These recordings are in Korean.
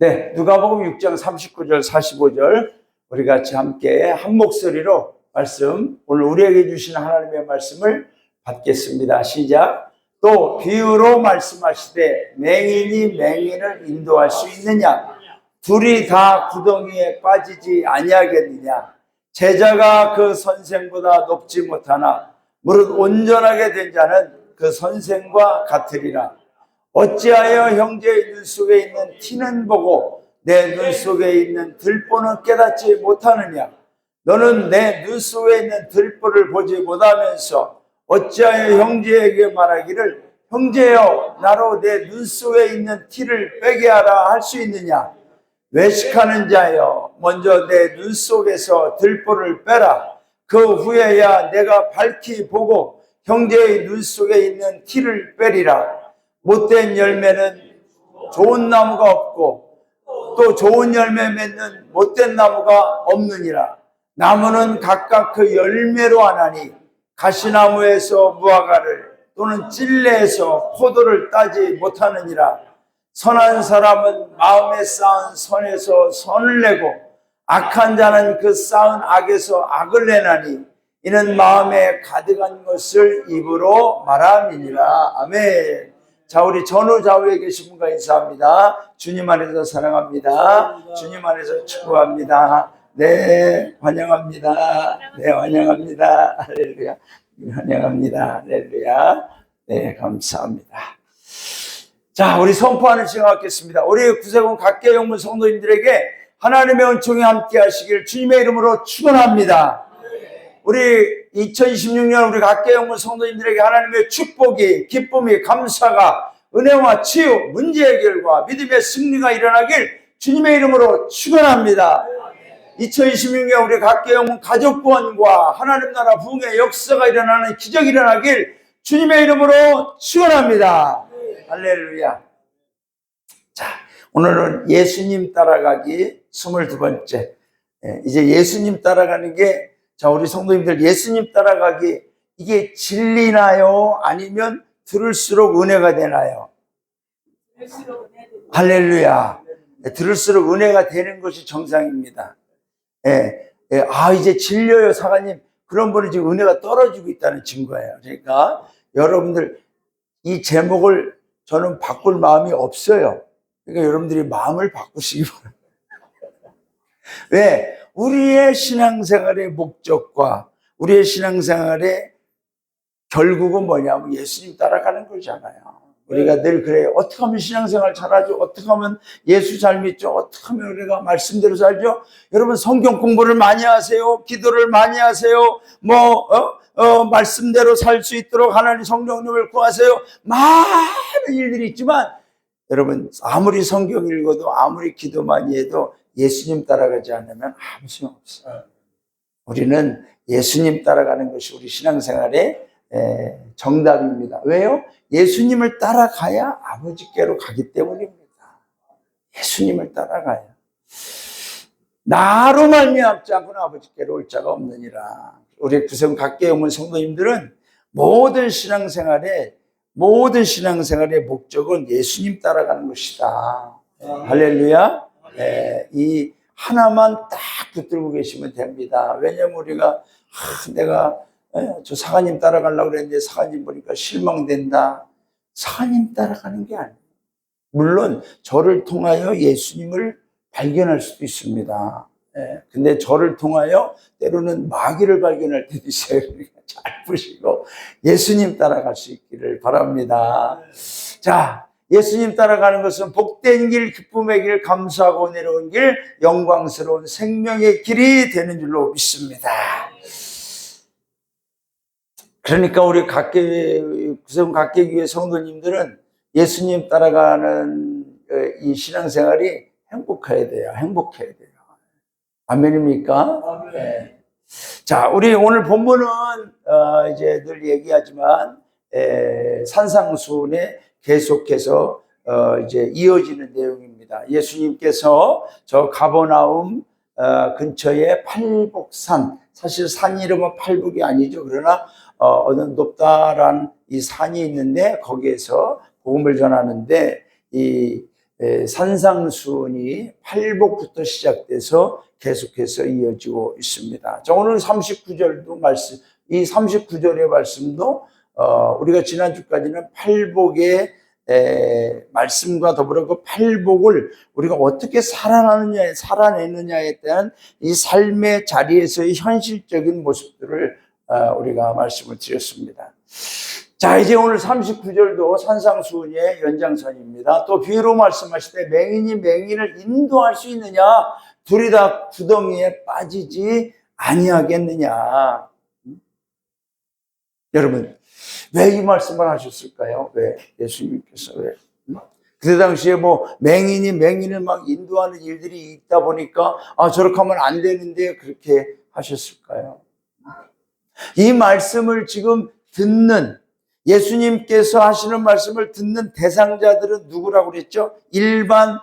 네, 누가복음 6장 39절 45절 우리 같이 함께 한 목소리로 오늘 우리에게 주신 하나님의 말씀을 받겠습니다. 시작. 또 비유로 말씀하시되 맹인이 맹인을 인도할 수 있느냐? 둘이 다 구덩이에 빠지지 아니하겠느냐? 제자가 그 선생보다 높지 못하나 무릇 온전하게 된 자는 그 선생과 같으리라. 어찌하여 형제의 눈 속에 있는 티는 보고 내 눈 속에 있는 들보는 깨닫지 못하느냐? 너는 내 눈 속에 있는 들보를 보지 못하면서 어찌하여 형제에게 말하기를 형제여 나로 내 눈 속에 있는 티를 빼게 하라 할 수 있느냐? 외식하는 자여 먼저 내 눈 속에서 들보를 빼라. 그 후에야 내가 밝히 보고 형제의 눈 속에 있는 티를 빼리라. 못된 열매는 좋은 나무가 없고 또 좋은 열매 맺는 못된 나무가 없느니라. 나무는 각각 그 열매로 하나니 가시나무에서 무화과를 또는 찔레에서 포도를 따지 못하느니라. 선한 사람은 마음에 쌓은 선에서 선을 내고 악한 자는 그 쌓은 악에서 악을 내나니 이는 마음에 가득한 것을 입으로 말함이니라. 아멘. 자, 우리 전후 좌우에 계신 분과 인사합니다. 주님 안에서 사랑합니다. 주님 안에서 축복합니다. 네, 환영합니다. 네, 환영합니다. 할렐루야. 환영합니다. 할렐루야. 네, 감사합니다. 자, 우리 선포하는 시간 갖겠습니다. 우리 구세군 각계 영문 성도님들에게 하나님의 은총이 함께 하시길 주님의 이름으로 축원합니다. 우리 2026년 우리 각계 영문 성도님들에게 하나님의 축복이, 기쁨이, 감사가, 은혜와 치유, 문제 해결과 믿음의 승리가 일어나길 주님의 이름으로 축원합니다. 2026년 우리 각계 영문 가족 구원과 하나님 나라 부흥의 역사가 일어나는 기적이 일어나길 주님의 이름으로 축원합니다. 할렐루야. 자, 오늘은 예수님 따라가기 22번째. 이제 예수님 따라가는 게, 자, 우리 성도님들 예수님 따라가기 이게 진리나요? 아니면 들을수록 은혜가 되나요? 할렐루야. 들을수록 은혜가 되는 것이 정상입니다. 이제 진료요 사관님, 그런 분은 지금 은혜가 떨어지고 있다는 증거예요. 그러니까 여러분들 이 제목을 저는 바꿀 마음이 없어요. 그러니까 여러분들이 마음을 바꾸시기 바랍니다. 왜? 우리의 신앙생활의 목적과 우리의 신앙생활의 결국은 뭐냐면 예수님 따라가는 거잖아요. 우리가 늘 그래요. 어떻게 하면 신앙생활 잘하죠? 어떻게 하면 예수 잘 믿죠? 어떻게 하면 우리가 말씀대로 살죠? 여러분 성경 공부를 많이 하세요. 기도를 많이 하세요. 말씀대로 살 수 있도록 하나님 성령님을 구하세요. 많은 일들이 있지만 여러분 아무리 성경 읽어도 아무리 기도 많이 해도 예수님 따라가지 않으면 아무 소용 없어요. 우리는 예수님 따라가는 것이 우리 신앙생활의 정답입니다. 왜요? 예수님을 따라가야 아버지께로 가기 때문입니다. 예수님을 따라가야. 나로 말미암지 않고는 아버지께로 올 자가 없느니라. 우리 구세군 각계 영문 성도님들은 모든 신앙생활의 목적은 예수님 따라가는 것이다. 할렐루야. 이 하나만 딱 붙들고 계시면 됩니다. 왜냐면 우리가 내가 저 사관님 따라가려고 그랬는데 사관님 보니까 실망된다. 사관님 따라가는 게 아니에요. 물론 저를 통하여 예수님을 발견할 수도 있습니다. 근데 저를 통하여 때로는 마귀를 발견할 때도 있어요. 잘 보시고 예수님 따라갈 수 있기를 바랍니다. 자, 예수님 따라가는 것은 복된 길, 기쁨의 길, 감사하고 은혜로운 길, 영광스러운 생명의 길이 되는 줄로 믿습니다. 그러니까 우리 구세군 각계교회 성도님들은 예수님 따라가는 이 신앙생활이 행복해야 돼요. 행복해야 돼요. 아멘입니까? 네. 자, 우리 오늘 본문은 이제 늘 얘기하지만 산상수훈에 계속해서 이제 이어지는 내용입니다. 예수님께서 저 가버나움 근처에 팔복산, 사실 산 이름은 팔복이 아니죠. 그러나 어느 높다란 이 산이 있는데 거기에서 복음을 전하는데 이 산상수훈이 팔복부터 시작돼서 계속해서 이어지고 있습니다. 자, 오늘 39절도 말씀, 이 39절의 말씀도 우리가 지난주까지는 팔복의 말씀과 더불어 그 팔복을 우리가 어떻게 살아내느냐에 대한 이 삶의 자리에서의 현실적인 모습들을 우리가 말씀을 드렸습니다. 자, 이제 오늘 39절도 산상수훈의 연장선입니다. 또 비유로 말씀하실 때 맹인이 맹인을 인도할 수 있느냐? 둘이 다 구덩이에 빠지지 아니하겠느냐? 여러분, 왜 이 말씀을 하셨을까요? 왜? 예수님께서 왜? 그때 당시에 뭐 맹인이 맹인을 막 인도하는 일들이 있다 보니까 저렇게 하면 안 되는데 그렇게 하셨을까요? 이 말씀을 지금 듣는, 예수님께서 하시는 말씀을 듣는 대상자들은 누구라고 그랬죠? 일반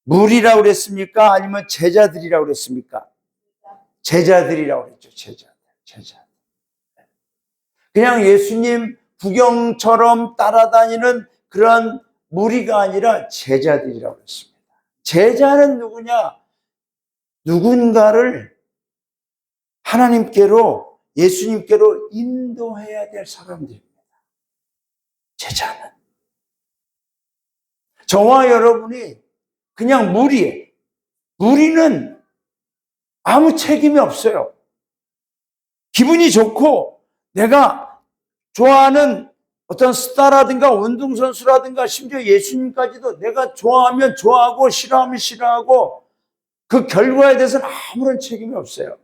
무리라고 그랬습니까? 아니면 제자들이라고 그랬습니까? 제자들이라고 그랬죠. 제자들. 그냥 예수님 구경처럼 따라다니는 그런 무리가 아니라 제자들이라고 그랬습니다. 제자는 누구냐? 누군가를 하나님께로, 예수님께로 인도해야 될 사람들입니다. 제자는. 저와 여러분이 그냥 무리예요. 무리는 아무 책임이 없어요. 기분이 좋고 내가 좋아하는 어떤 스타라든가 운동선수라든가 심지어 예수님까지도 내가 좋아하면 좋아하고 싫어하면 싫어하고 그 결과에 대해서는 아무런 책임이 없어요.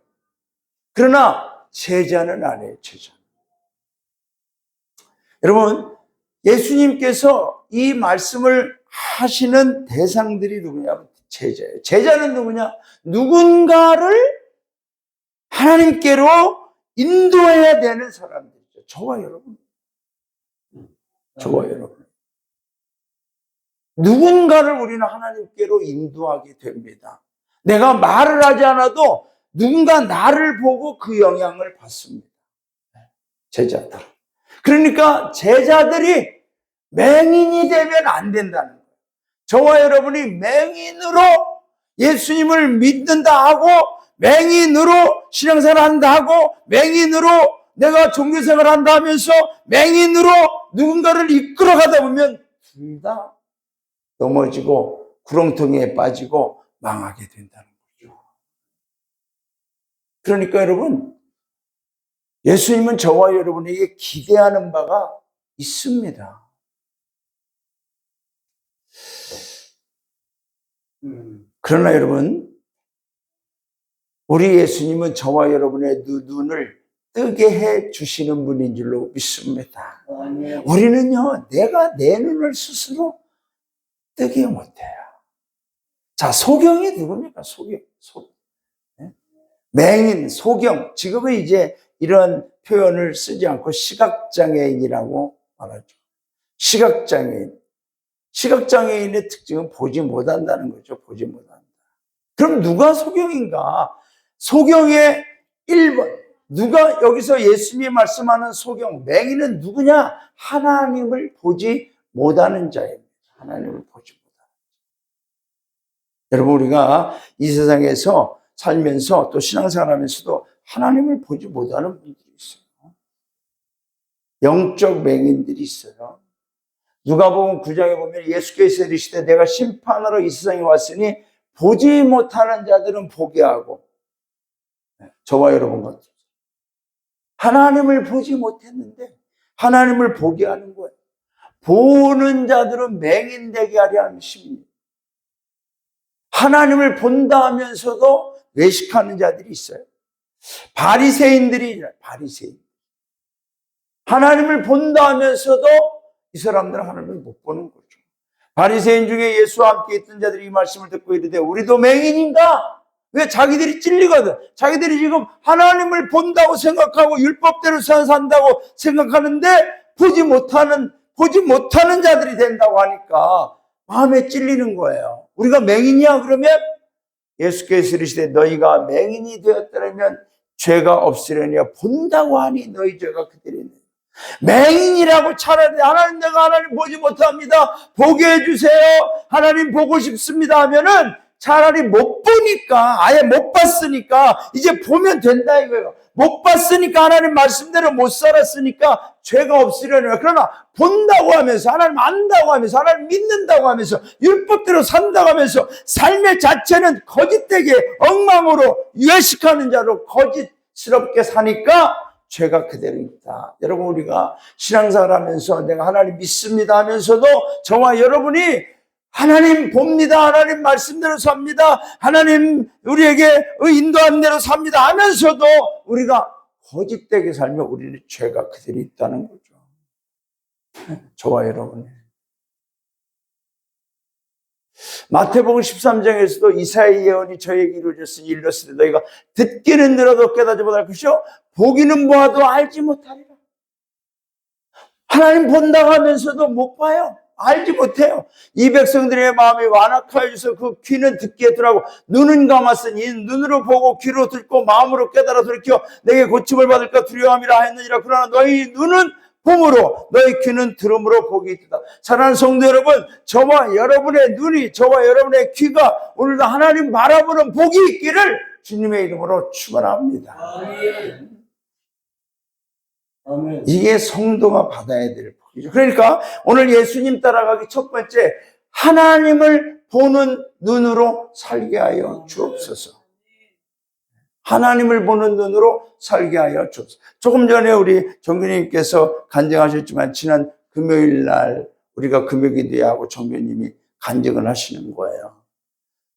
그러나 제자는 아니에요. 제자. 여러분, 예수님께서 이 말씀을 하시는 대상들이 누구냐? 제자예요. 제자는 누구냐? 누군가를 하나님께로 인도해야 되는 사람들이죠. 저와 여러분. 저와 여러분. 누군가를 우리는 하나님께로 인도하게 됩니다. 내가 말을 하지 않아도 누군가 나를 보고 그 영향을 받습니다. 제자들. 그러니까 제자들이 맹인이 되면 안 된다는 거예요. 저와 여러분이 맹인으로 예수님을 믿는다 하고, 맹인으로 신앙생활 한다 하고, 맹인으로 내가 종교생활 한다 하면서 맹인으로 누군가를 이끌어가다 보면 둘 다 넘어지고 구렁텅이에 빠지고 망하게 된다는 거죠. 그러니까 여러분, 예수님은 저와 여러분에게 기대하는 바가 있습니다. 그러나 여러분, 우리 예수님은 저와 여러분의 눈을 뜨게 해 주시는 분인 줄로 믿습니다. 우리는요, 내가 내 눈을 스스로 뜨게 못해요. 자, 소경이 누굽니까? 소경. 맹인, 소경. 지금은 이제 이런 표현을 쓰지 않고 시각장애인이라고 말하죠. 시각장애인. 시각장애인의 특징은 보지 못한다는 거죠. 보지 못한다. 그럼 누가 소경인가? 소경의 1번. 누가 여기서 예수님이 말씀하는 소경, 맹인은 누구냐? 하나님을 보지 못하는 자입니다. 하나님을 보지 못하는 자. 여러분, 우리가 이 세상에서 살면서 또 신앙생활 하면서도 하나님을 보지 못하는 분들이 있어요. 영적 맹인들이 있어요. 누가복음 9장에 보면 예수께서 이르시되 내가 심판하러 이 세상에 왔으니 보지 못하는 자들은 보게 하고, 저와 여러분 같은 하나님을 보지 못했는데 하나님을 보게 하는 거예요. 보는 자들은 맹인되게 하려 하는 심리. 하나님을 본다 하면서도 외식하는 자들이 있어요. 바리새인들이 바리새인. 하나님을 본다 하면서도 이 사람들은 하나님을 못 보는 거죠. 바리새인 중에 예수와 함께 있던 자들이 이 말씀을 듣고 이르되 우리도 맹인인가? 왜? 자기들이 찔리거든. 자기들이 지금 하나님을 본다고 생각하고 율법대로 산다고 생각하는데 보지 못하는 자들이 된다고 하니까 마음에 찔리는 거예요. 우리가 맹인이야? 그러면 예수께서 이르시되 너희가 맹인이 되었더라면 죄가 없으려니와 본다고 하니 너희 죄가 그대로네. 맹인이라고 차라리 하나님 내가 하나님 보지 못합니다. 보게 해주세요. 하나님 보고 싶습니다 하면은 차라리 못 보니까 아예 못 봤으니까 이제 보면 된다 이거예요. 못 봤으니까 하나님 말씀대로 못 살았으니까 죄가 없으려니와 그러나 본다고 하면서 하나님 안다고 하면서 하나님 믿는다고 하면서 율법대로 산다고 하면서 삶의 자체는 거짓되게 엉망으로 외식하는 자로 거짓스럽게 사니까 죄가 그대로 있다. 여러분 우리가 신앙생활 하면서 내가 하나님 믿습니다 하면서도 저와 여러분이 하나님 봅니다. 하나님 말씀대로 삽니다. 하나님 우리에게 인도한 대로 삽니다 하면서도 우리가 거짓되게 살면 우리는 죄가 그대로 있다는 거죠. 저와 여러분이. 마태복음 13장에서도 이사야 예언이 저에게 이루어졌으니 일렀으되 너희가 듣기는 들어도 깨닫지 못할 것이요 보기는 보아도 알지 못하리라. 하나님 본다고 하면서도 못 봐요. 알지 못해요. 이 백성들의 마음이 완악하여져서 그 귀는 듣기에 들하고 눈은 감았으니 눈으로 보고 귀로 듣고 마음으로 깨달아 돌이켜 내게 고침을 받을까 두려움이라 했느니라. 그러나 너희 눈은 봄으로 너희 귀는 들음으로 복이 있다. 사랑하는 성도 여러분, 저와 여러분의 눈이 저와 여러분의 귀가 오늘도 하나님 바라보는 복이 있기를 주님의 이름으로 축원합니다. 아멘. 이게 성도가 받아야 될 복이죠. 그러니까 오늘 예수님 따라가기 첫 번째 하나님을 보는 눈으로 살게 하여 주옵소서. 하나님을 보는 눈으로 살게 하여 주옵소서. 조금 전에 우리 정교님께서 간증하셨지만 지난 금요일 날 우리가 금요기도회하고 정교님이 간증을 하시는 거예요.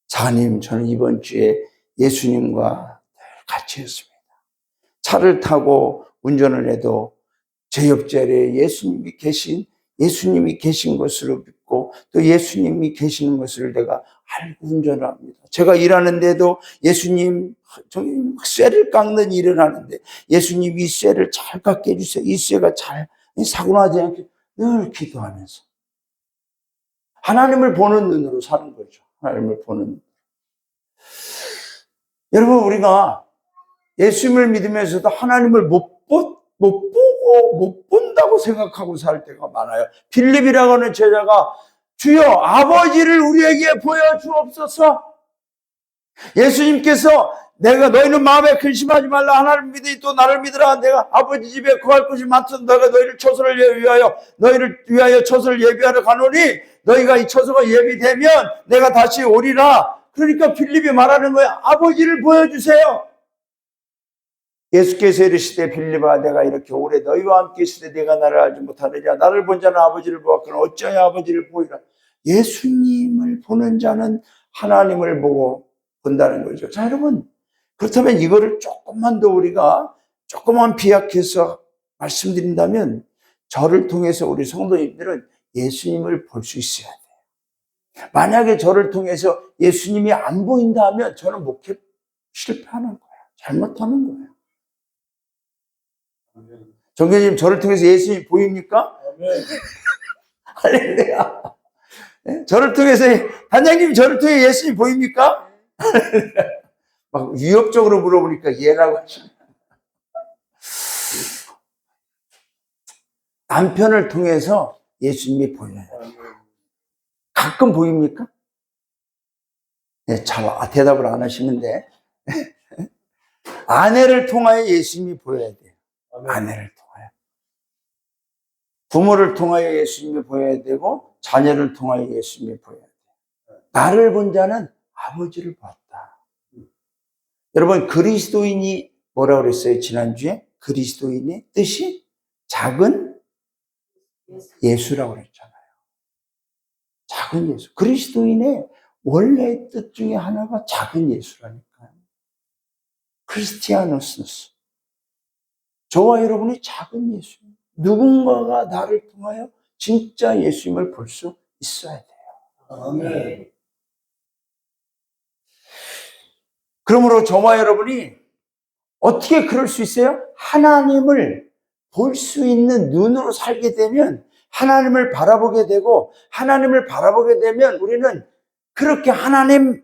사님, 저는 이번 주에 예수님과 같이 했습니다. 차를 타고 운전을 해도 제 옆자리에 예수님이 계신 것으로 믿고 또 예수님이 계시는 것을 내가 알고 운전을 합니다. 제가 일하는데도 예수님 쇠를 깎는 일을 하는데 예수님 이 쇠를 잘 깎게 해주세요. 이 쇠가 잘 사고나지 않게 늘 기도하면서 하나님을 보는 눈으로 사는 거죠. 하나님을 보는 눈. 여러분 우리가 예수님을 믿으면서도 하나님을 못 보고 못 본다고 생각하고 살 때가 많아요. 빌립이라고 하는 제자가 주여 아버지를 우리에게 보여주옵소서. 예수님께서 내가 너희는 마음에 근심하지 말라. 하나님 믿으니 또 나를 믿으라. 내가 아버지 집에 구할 것이 많던 너희가 너희를 위하여 처소를 예비하러 가노니 너희가 이 처소가 예비되면 내가 다시 오리라. 그러니까 빌립이 말하는 거야. 아버지를 보여주세요. 예수께서 이르시되 빌립아 내가 이렇게 오래 너희와 함께 있으되 내가 나를 알지 못하느냐. 나를 본 자는 아버지를 보았거나 어찌하여 아버지를 보이라. 예수님을 보는 자는 하나님을 보고 본다는 거죠. 자 여러분 그렇다면 이거를 조금만 더 우리가 조금만 비약해서 말씀드린다면 저를 통해서 우리 성도님들은 예수님을 볼 수 있어야 돼요. 만약에 저를 통해서 예수님이 안 보인다 하면 저는 목회 실패하는 거예요. 잘못하는 거예요. 정교님 저를 통해서 예수님이 보입니까? 할렐루야. 저를 통해서 단장님 저를 통해 예수님 보입니까? 막 위협적으로 물어보니까 예라고 하시네. 남편을 통해서 예수님이 보여요. 가끔 보입니까? 네, 잘 대답을 안 하시는데 아내를 통하여 예수님이 보여야 돼요. 아내를 통하여. 부모를 통하여 예수님이 보여야 되고 자녀를 통하여 예수님이 보여야 돼요. 나를 본 자는 아버지를 봤다. 여러분 그리스도인이 뭐라고 그랬어요? 지난주에 그리스도인의 뜻이 작은 예수라고 그랬잖아요. 작은 예수. 그리스도인의 원래의 뜻 중에 하나가 작은 예수라니까요. 크리스티아노스. 저와 여러분이 작은 예수. 누군가가 나를 통하여 진짜 예수님을 볼 수 있어야 돼요. 아멘. 그러므로 저와 여러분이 어떻게 그럴 수 있어요? 하나님을 볼 수 있는 눈으로 살게 되면 하나님을 바라보게 되고 하나님을 바라보게 되면 우리는 그렇게 하나님을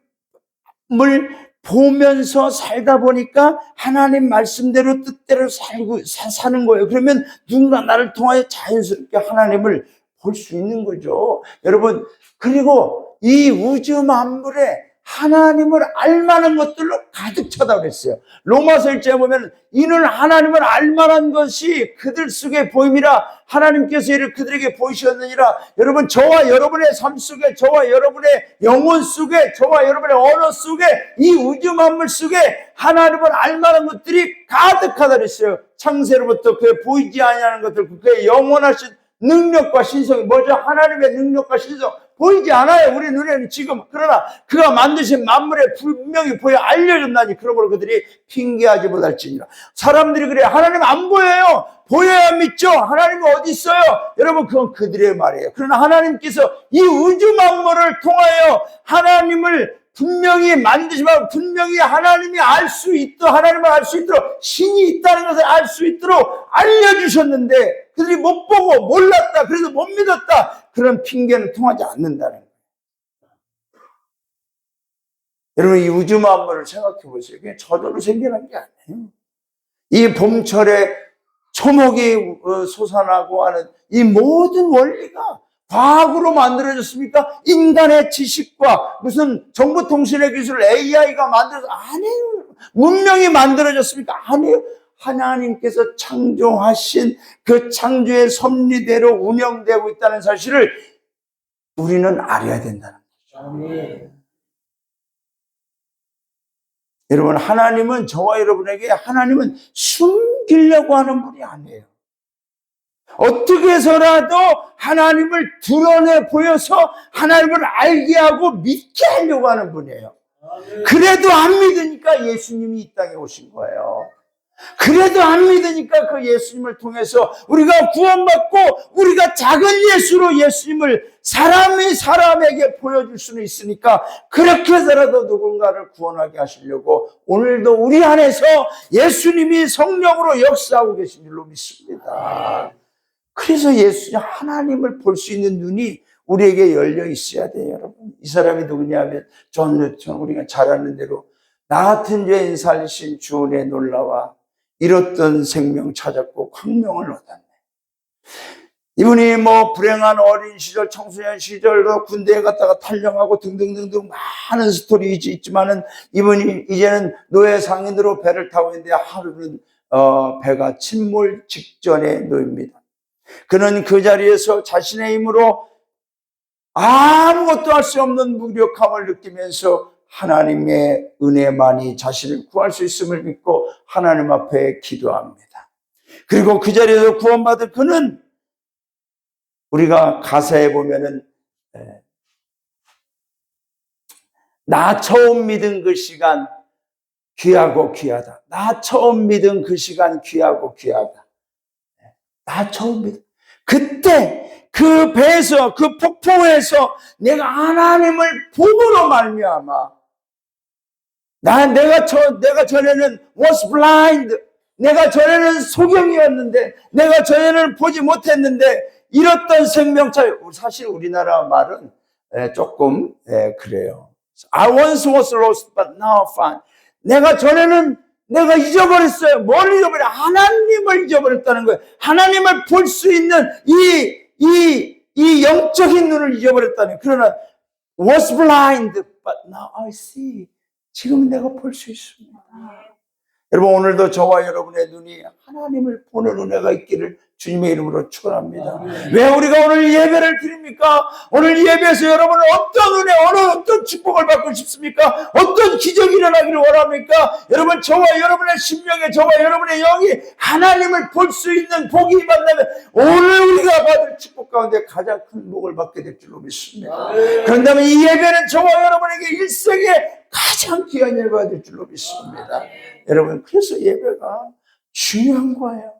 보면서 살다 보니까 하나님 말씀대로 뜻대로 사는 거예요. 그러면 누군가 나를 통하여 자연스럽게 하나님을 볼 수 있는 거죠. 여러분, 그리고 이 우주 만물에 하나님을 알만한 것들로 가득 차다 그랬어요. 로마서 1장에 보면 이는 하나님을 알만한 것이 그들 속에 보임이라 하나님께서 이를 그들에게 보이셨느니라. 여러분, 저와 여러분의 삶 속에, 저와 여러분의 영혼 속에, 저와 여러분의 언어 속에, 이 우주 만물 속에 하나님을 알만한 것들이 가득하다 그랬어요. 창세로부터 그의 보이지 아니하는 것들, 그의 영원하신 능력과 신성이 뭐죠? 하나님의 능력과 신성 보이지 않아요, 우리 눈에는 지금. 그러나 그가 만드신 만물에 분명히 보여 알려졌나니 그러므로 그들이 핑계하지 못할지니라. 사람들이 그래요. 하나님 안 보여요. 보여야 믿죠. 하나님은 어디 있어요? 여러분, 그건 그들의 말이에요. 그러나 하나님께서 이 우주 만물을 통하여 하나님을 분명히 만드시면 분명히 하나님이 알 수 있도록, 하나님을 알 수 있도록, 신이 있다는 것을 알 수 있도록 알려주셨는데 그들이 못 보고 몰랐다, 그래서 못 믿었다, 그런 핑계는 통하지 않는다는 거예요. 여러분, 이 우주 만물을 생각해 보세요. 그게 저절로 생겨난 게 아니에요. 이 봄철에 초목이 솟아나고 하는 이 모든 원리가 과학으로 만들어졌습니까? 인간의 지식과 무슨 정보통신의 기술 AI가 만들어서 아니에요. 문명이 만들어졌습니까? 아니에요. 하나님께서 창조하신 그 창조의 섭리대로 운영되고 있다는 사실을 우리는 알아야 된다는 거죠. 아멘. 여러분, 하나님은 저와 여러분에게 하나님은 숨기려고 하는 분이 아니에요. 어떻게 해서라도 하나님을 드러내 보여서 하나님을 알게 하고 믿게 하려고 하는 분이에요. 그래도 안 믿으니까 예수님이 이 땅에 오신 거예요. 그래도 안 믿으니까 그 예수님을 통해서 우리가 구원받고 우리가 작은 예수로 예수님을 사람이 사람에게 보여줄 수는 있으니까 그렇게 해서라도 누군가를 구원하게 하시려고 오늘도 우리 안에서 예수님이 성령으로 역사하고 계신 줄로 믿습니다. 그래서 예수님 하나님을 볼 수 있는 눈이 우리에게 열려 있어야 돼요, 여러분. 이 사람이 누구냐 하면 존 뉴턴, 우리가 잘 아는 대로 나 같은 죄인 살리신 주 은혜 놀라와 잃었던 생명 찾았고 광명을 얻었네. 이분이 뭐 불행한 어린 시절, 청소년 시절도 군대에 갔다가 탈영하고 등등등등 많은 스토리 있지만은 이분이 이제는 노예 상인으로 배를 타고 있는데 하루는 배가 침몰 직전에 놓입니다. 그는 그 자리에서 자신의 힘으로 아무것도 할 수 없는 무력함을 느끼면서 하나님의 은혜만이 자신을 구할 수 있음을 믿고 하나님 앞에 기도합니다. 그리고 그 자리에서 구원받은 그는 우리가 가사에 보면은 나 처음 믿은 그 시간 귀하고 귀하다. 나 처음 믿은 그 시간 귀하고 귀하다. 나 처음 믿은 그때 그 배에서 그 폭포에서 내가 하나님을 봄으로 말미암아 내가 전에는 was blind. 내가 전에는 소경이었는데, 내가 전에는 보지 못했는데, 잃었던 생명차. 사실 우리나라 말은 조금 그래요. I once was lost, but now found. 내가 전에는 내가 잊어버렸어요. 뭘 잊어버려? 하나님을 잊어버렸다는 거예요. 하나님을 볼 수 있는 이 영적인 눈을 잊어버렸다는 거예요. 그러나 was blind, but now I see. 지금 내가 볼 수 있습니다. 여러분, 오늘도 저와 여러분의 눈이 하나님을 보는 은혜가 있기를 주님의 이름으로 축원합니다. 왜 우리가 오늘 예배를 드립니까? 오늘 예배에서 여러분은 어떤 은혜, 어떤 축복을 받고 싶습니까? 어떤 기적이 일어나기를 원합니까? 여러분, 저와 여러분의 심령에, 저와 여러분의 영이 하나님을 볼 수 있는 복이 임한다면 오늘 우리가 받을 축복 가운데 가장 큰 복을 받게 될 줄로 믿습니다. 그런다면 이 예배는 저와 여러분에게 일생에 가장 귀한 예배가 될 줄로 믿습니다. 여러분, 그래서 예배가 중요한 거예요.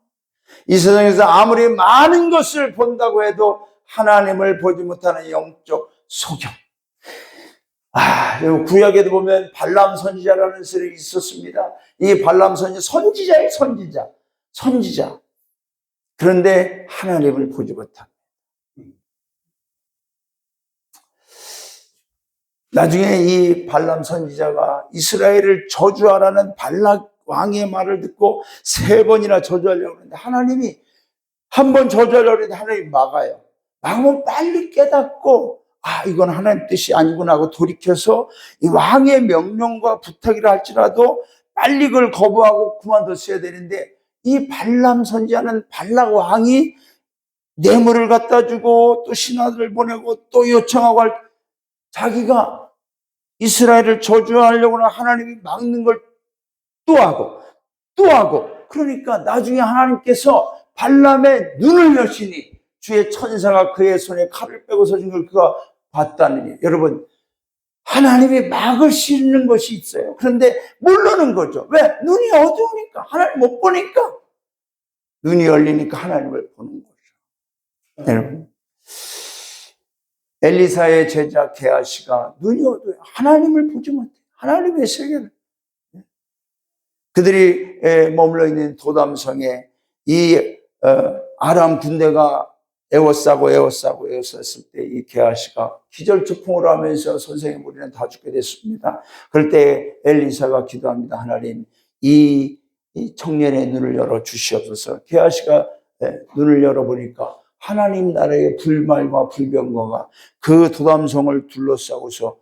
이 세상에서 아무리 많은 것을 본다고 해도 하나님을 보지 못하는 영적 소경. 구약에도 보면 발람 선지자라는 사람이 있었습니다. 이 발람 선지자예요, 선지자. 그런데 하나님을 보지 못합니다. 나중에 이 발람 선지자가 이스라엘을 저주하라는 발락 왕의 말을 듣고 3번이나 저주하려고 하는데 하나님이 한 번 저주하려고 하는데 하나님이 막아요. 막으면 빨리 깨닫고 이건 하나님 뜻이 아니구나 하고 돌이켜서 이 왕의 명령과 부탁이라 할지라도 빨리 그걸 거부하고 그만뒀어야 되는데 이 발람 선지자는 발락 왕이 뇌물을 갖다 주고 또 신하들을 보내고 또 요청하고 자기가 이스라엘을 저주하려고 하는 하나님이 막는 걸 또 하고 그러니까 나중에 하나님께서 발람의 눈을 여시니 주의 천사가 그의 손에 칼을 빼고 서준 걸 그가 봤다느니. 여러분, 하나님이 막으시는 것이 있어요. 그런데 모르는 거죠. 왜? 눈이 어두우니까, 하나님 못 보니까. 눈이 열리니까 하나님을 보는 거죠. 여러분, 엘리사의 제자 게하시가 눈이 어두워요. 하나님을 보지 못해요. 하나님의 세계를. 그들이 머물러 있는 도담성에 이 아람 군대가 에워싸을 때 이 게하시가 기절초풍을 하면서 선생님 우리는 다 죽게 됐습니다. 그럴 때 엘리사가 기도합니다. 하나님 이 청년의 눈을 열어 주시옵소서. 게하시가 눈을 열어보니까 하나님 나라의 불말과 불병거가 그 도담성을 둘러싸고서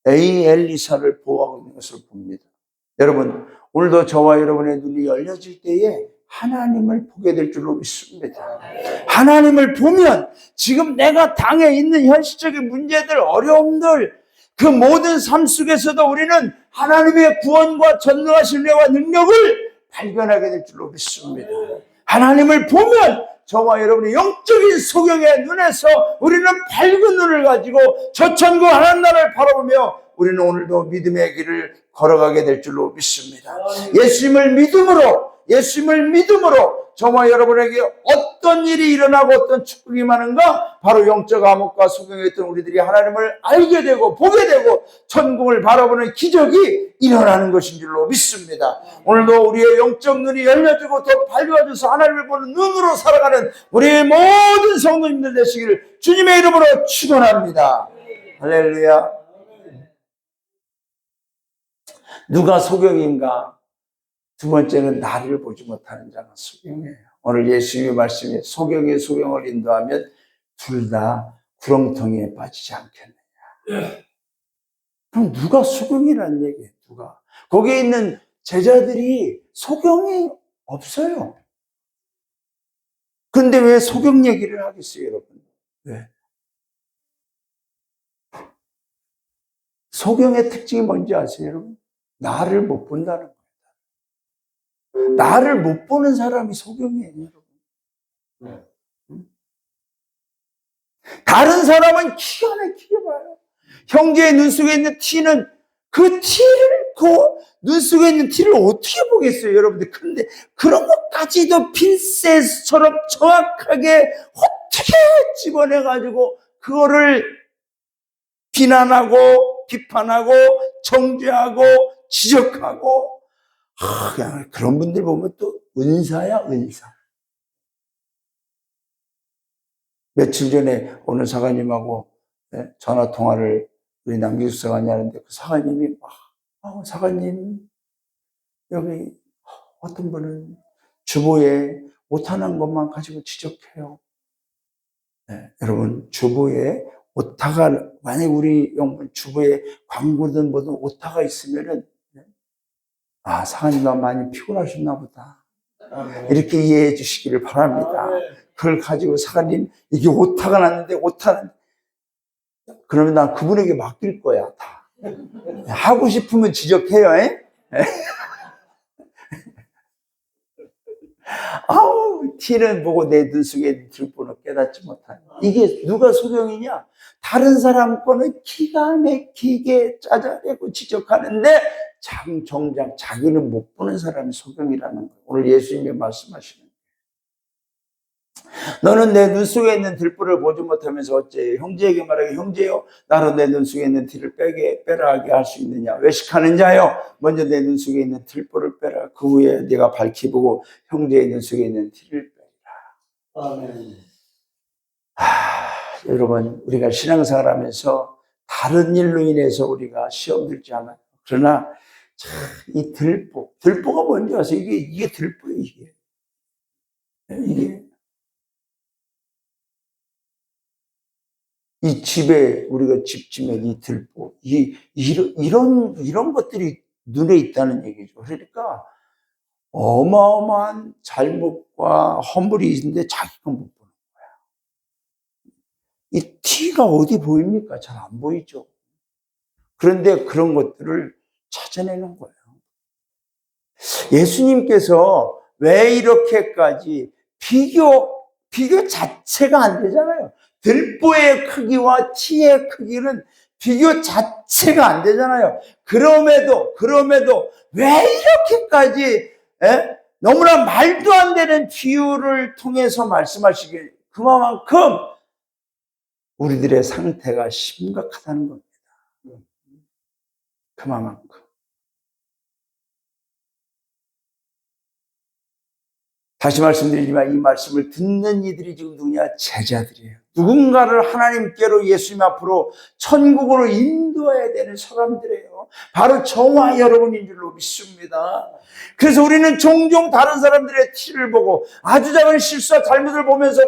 엘리사를 보호하고 있는 것을 봅니다. 여러분, 오늘도 저와 여러분의 눈이 열려질 때에 하나님을 보게 될 줄로 믿습니다. 하나님을 보면 지금 내가 당해 있는 현실적인 문제들, 어려움들, 그 모든 삶 속에서도 우리는 하나님의 구원과 전능하신 은혜와 능력을 발견하게 될 줄로 믿습니다. 하나님을 보면 저와 여러분의 영적인 소경의 눈에서 우리는 밝은 눈을 가지고 저 천국 하나님 나라를 바라보며 우리는 오늘도 믿음의 길을 걸어가게 될 줄로 믿습니다. 예수님을 믿음으로 저와 여러분에게 어떤 일이 일어나고 어떤 축복이 많은가? 바로 영적 암흑과 소경에 있던 우리들이 하나님을 알게 되고 보게 되고 천국을 바라보는 기적이 일어나는 것인 줄로 믿습니다. 오늘도 우리의 영적 눈이 열려지고 더 밝아져서 하나님을 보는 눈으로 살아가는 우리의 모든 성도님들 되시기를 주님의 이름으로 축원합니다. 할렐루야. 누가 소경인가? 두 번째는 나를 보지 못하는 자가 소경이에요. 오늘 예수님의 말씀에 소경의 소경을 인도하면 둘 다 구렁텅이에 빠지지 않겠느냐. 그럼 누가 소경이라는 얘기예요? 누가? 거기에 있는 제자들이 소경이 없어요. 그런데 왜 소경 얘기를 하겠어요, 여러분? 왜? 소경의 특징이 뭔지 아세요, 여러분? 나를 못 본다는 거예요. 나를 못 보는 사람이 소경이에요, 여러분. 다른 사람은 기가 막히게 봐요. 형제의 눈 속에 있는 티는 그 눈 속에 있는 티를 어떻게 보겠어요, 여러분들. 그런데 그런 것까지도 핀셋처럼 정확하게 어떻게 집어내가지고 그거를 비난하고 비판하고 정죄하고 지적하고 그냥 그런 분들 보면 또 은사야, 은사. 며칠 전에 어느 사관님하고 전화 통화를 우리 남기숙 사관이 하는데 그 사관님이 사관님 여기 어떤 분은 주보에 오타난 것만 가지고 지적해요. 여러분 주보에 오타가 만약 우리 영분 주보에 광고든 뭐든 오타가 있으면은 사관님과 많이 피곤하셨나 보다. 이렇게 이해해 주시기를 바랍니다. 그걸 가지고 사관님 이게 오타가 났는데 오타는 그러면 난 그분에게 맡길 거야. 다 하고 싶으면 지적해요. 티는 보고 내 눈 속에 들보는 깨닫지 못하는. 이게 누가 소경이냐? 다른 사람 거는 기가 막히게 짜자내고 지적하는데 정작 자기는 못 보는 사람이 소경이라는 거예요. 오늘 예수님이 말씀하시는 거예요. 너는 내 눈 속에 있는 들보를 보지 못하면서 어째 형제에게 말하기 형제요 나로 내 눈 속에 있는 티를 빼라 하게 할 수 있느냐. 외식하는 자요 먼저 내 눈 속에 있는 들보를 빼라. 그 후에 네가 밝히 보고 형제의 눈 속에 있는 티를 빼라. 아멘. 여러분 우리가 신앙생활 하면서 다른 일로 인해서 우리가 시험 들지 않아요. 그러나 참 이 들보가 뭔지 아세요? 이게 들보예요. 이게 이 집에 우리가 집 지면 이 들보 이런 것들이 눈에 있다는 얘기죠. 그러니까 어마어마한 잘못과 허물이 있는데 자기가 못 보는 거야. 이 티가 어디 보입니까? 잘 안 보이죠. 그런데 그런 것들을 찾아내는 거예요. 예수님께서 왜 이렇게까지 비교 자체가 안 되잖아요. 들보의 크기와 티의 크기는 비교 자체가 안 되잖아요. 그럼에도 왜 이렇게까지 너무나 말도 안 되는 비유를 통해서 말씀하시길, 그만큼 우리들의 상태가 심각하다는 겁니다. 그만큼. 다시 말씀드리지만 이 말씀을 듣는 이들이 지금 누구냐? 제자들이에요. 누군가를 하나님께로, 예수님 앞으로, 천국으로 인도해야 되는 사람들이에요. 바로 저와 여러분인 줄로 믿습니다. 그래서 우리는 종종 다른 사람들의 티를 보고 아주 작은 실수와 잘못을 보면서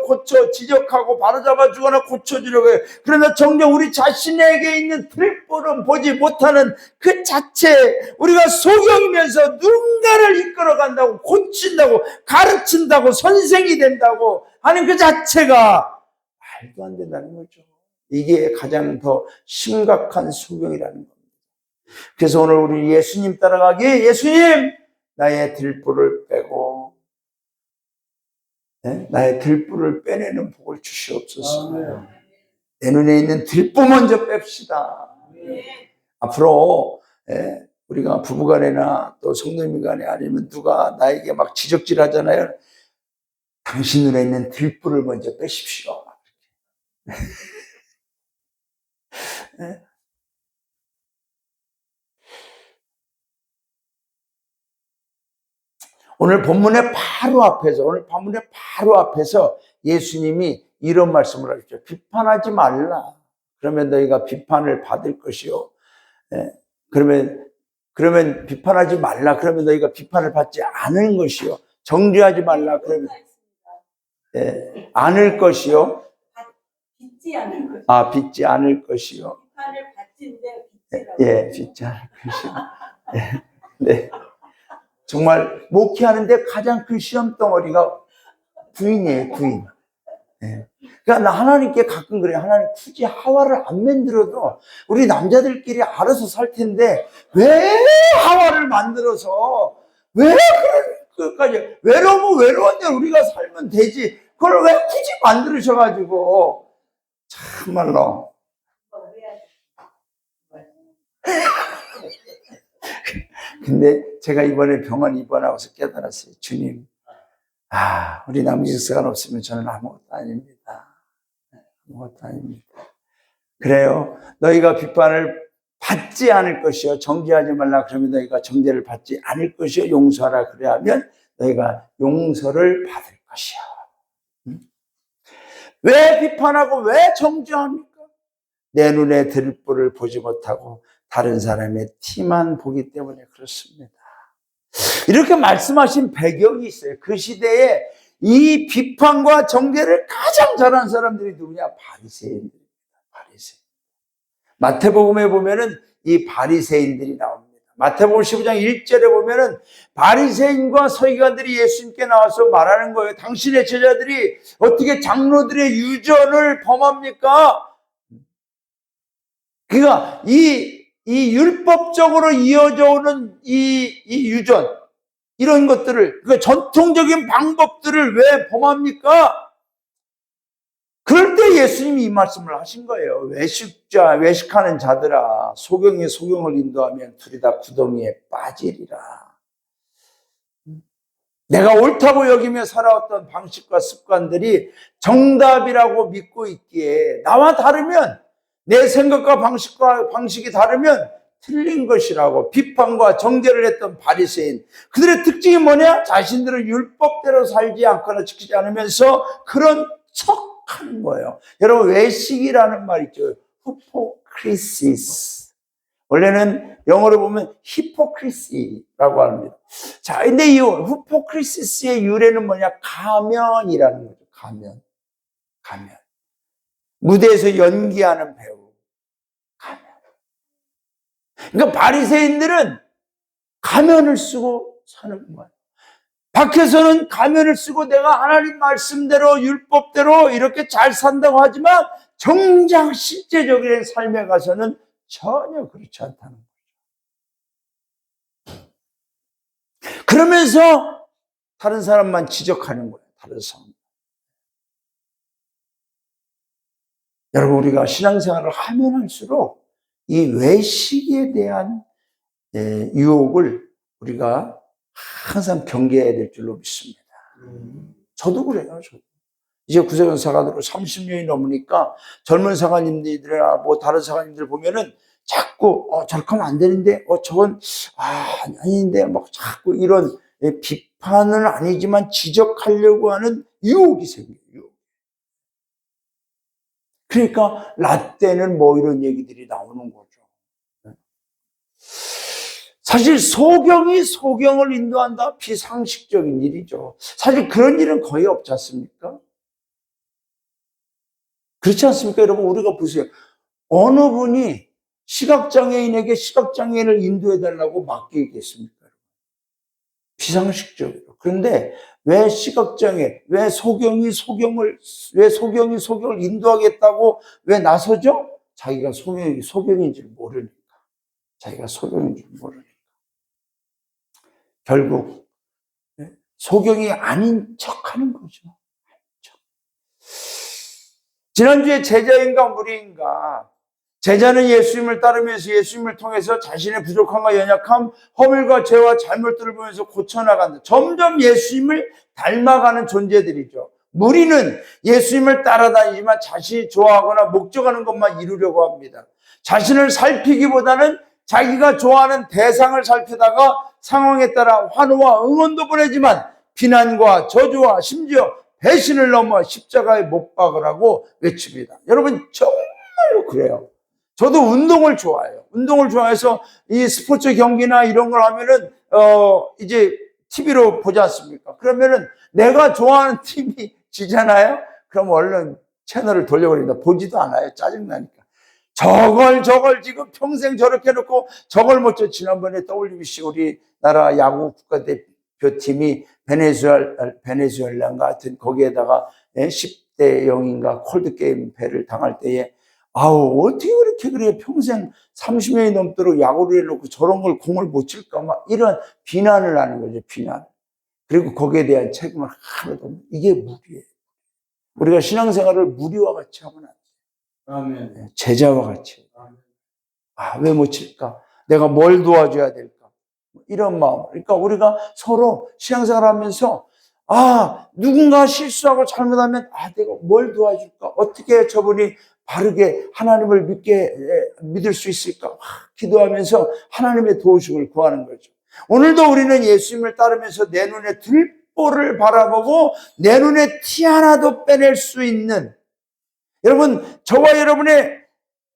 지적하고 바로잡아 주거나 고쳐주려고 해요. 그러나 정녕 우리 자신에게 있는 들보를 보지 못하는 그 자체, 우리가 소경이면서 누군가를 이끌어간다고, 고친다고, 가르친다고, 선생이 된다고 하는 그 자체가 말도 안 된다는 거죠. 이게 가장 더 심각한 소경이라는 겁니다. 그래서 오늘 우리 예수님 따라가기에, 예수님 나의 들보를 빼고 나의 들보를 빼내는 복을 주시옵소서. 내 눈에 있는 들보 먼저 뺍시다. 앞으로 우리가 부부간에나 또 성도님 간에 아니면 누가 나에게 막 지적질 하잖아요. 당신 눈에 있는 들보를 먼저 빼십시오. 오늘 본문의 바로 앞에서 예수님이 이런 말씀을 하셨죠. 비판하지 말라. 그러면 너희가 비판을 받을 것이요. 그러면 비판하지 말라. 그러면 너희가 비판을 받지 않을 것이요. 정죄하지 말라. 그러면 않을 것이요. 빚지 않을 것이요. 빚지 않을 것이요. 비판을 받지인데 빚지라고. 빚지 않을 것이요. 네. 정말 목회하는데 가장 큰 시험 덩어리가 부인이에요, 부인. 그러니까 나 하나님께 가끔 그래요. 하나님 굳이 하와를 안 만들어도 우리 남자들끼리 알아서 살 텐데 왜 하와를 만들어서 왜 그까지 외로운데 우리가 살면 되지. 그걸 왜 굳이 만들으셔가지고 참말로. 근데 제가 이번에 병원 입원하고서 깨달았어요. 주님, 우리 남직서가 없으면 저는 아무것도 아닙니다. 아무것도 아닙니다. 그래요. 너희가 비판을 받지 않을 것이요. 정죄하지 말라. 그러면 너희가 정죄를 받지 않을 것이요. 용서하라. 그래 하면 너희가 용서를 받을 것이요. 왜 비판하고 왜 정죄합니까? 내 눈에 들보를 보지 못하고 다른 사람의 티만 보기 때문에 그렇습니다. 이렇게 말씀하신 배경이 있어요. 그 시대에 이 비판과 정죄를 가장 잘하는 사람들이 누구냐? 바리새인들입니다. 바리새인. 마태복음에 보면은 이 바리새인들이 나옵니다. 마태복음 15장 1절에 보면은 바리새인과 서기관들이 예수님께 나와서 말하는 거예요. 당신의 제자들이 어떻게 장로들의 유전을 범합니까? 그러니까 이 율법적으로 이어져 오는 이 유전, 이런 것들을, 그 전통적인 방법들을 왜 범합니까? 그럴 때 예수님이 이 말씀을 하신 거예요. 외식하는 자들아, 소경이 소경을 인도하면 둘이 다 구덩이에 빠지리라. 내가 옳다고 여기며 살아왔던 방식과 습관들이 정답이라고 믿고 있기에 나와 다르면, 내 생각과 방식이 다르면 틀린 것이라고 비판과 정죄를 했던 바리새인, 그들의 특징이 뭐냐? 자신들은 율법대로 살지 않거나 지키지 않으면서 그런 척하는 거예요. 여러분, 외식이라는 말 있죠. 후폭, 크리시스. 원래는 영어로 보면 히포크리시라고 합니다. 자, 근데 이 히포크리시스의 유래는 뭐냐? 가면이라는 거죠. 가면. 무대에서 연기하는 배우. 가면. 그러니까 바리새인들은 가면을 쓰고 사는 거예요. 밖에서는 가면을 쓰고 내가 하나님 말씀대로 율법대로 이렇게 잘 산다고 하지만 정작 실제적인 삶에 가서는 전혀 그렇지 않다는 거예요. 그러면서 다른 사람만 지적하는 거예요. 다른 사람. 여러분, 우리가 신앙생활을 하면 할수록 이 외식에 대한 유혹을 우리가 항상 경계해야 될 줄로 믿습니다. 저도 그래요. 저도. 이제 구세군 사관으로 30년이 넘으니까 젊은 사관님들이나 뭐 다른 사관님들 보면은 자꾸 저렇게 하면 안 되는데 저건 아닌데 막 자꾸 이런 비판은 아니지만 지적하려고 하는 유혹이 생겨요. 유혹. 그러니까 라떼는 뭐 이런 얘기들이 나오는 거죠. 사실 소경이 소경을 인도한다? 비상식적인 일이죠. 사실 그런 일은 거의 없지 않습니까? 그렇지 않습니까? 여러분, 우리가 보세요. 어느 분이 시각장애인에게 시각장애인을 인도해달라고 맡기겠습니까? 비상식적으로. 그런데 왜 시각장애, 왜 소경이 소경을 인도하겠다고 왜 나서죠? 자기가 소경인 줄 모르니까. 자기가 소경인 줄 모르니까. 결국 소경이 아닌 척 하는 거죠. 지난주에 제자인가 무리인가, 제자는 예수님을 따르면서 예수님을 통해서 자신의 부족함과 연약함, 허물과 죄와 잘못들을 보면서 고쳐나간다. 점점 예수님을 닮아가는 존재들이죠. 무리는 예수님을 따라다니지만 자신이 좋아하거나 목적하는 것만 이루려고 합니다. 자신을 살피기보다는 자기가 좋아하는 대상을 살피다가 상황에 따라 환호와 응원도 보내지만 비난과 저주와 심지어 배신을 넘어 십자가에 못 박으라고 외칩니다. 여러분, 정말로 그래요. 저도 운동을 좋아해요. 운동을 좋아해서 이 스포츠 경기나 이런 걸 하면은 이제 TV로 보지 않습니까? 그러면은 내가 좋아하는 팀이 지잖아요. 그럼 얼른 채널을 돌려버립니다. 보지도 않아요. 짜증나니까. 저걸 지금 평생 저렇게 해놓고 저걸 못 쳐. 지난번에 WBC 우리나라 야구 국가대표팀이 베네수엘라인가 하여튼 거기에다가 10대 0인가 콜드게임 패를 당할 때에 어떻게 그래 평생 30년이 넘도록 야구를 해놓고 저런 걸 공을 못 칠까 막 이런 비난을 하는 거죠. 비난. 그리고 거기에 대한 책임을 하나도 없는, 이게 무리예요. 우리가 신앙생활을 무리와 같이 하면 안 돼요. 아멘. 제자와 같이. 왜 못 칠까? 내가 뭘 도와줘야 될까? 이런 마음. 그러니까 우리가 서로 신앙생활 하면서 누군가 실수하고 잘못하면 내가 뭘 도와줄까? 어떻게 저분이 바르게 하나님을 믿을 수 있을까? 기도하면서 하나님의 도우심을 구하는 거죠. 오늘도 우리는 예수님을 따르면서 내 눈에 들보를 바라보고 내 눈에 티 하나도 빼낼 수 있는, 여러분, 저와 여러분의,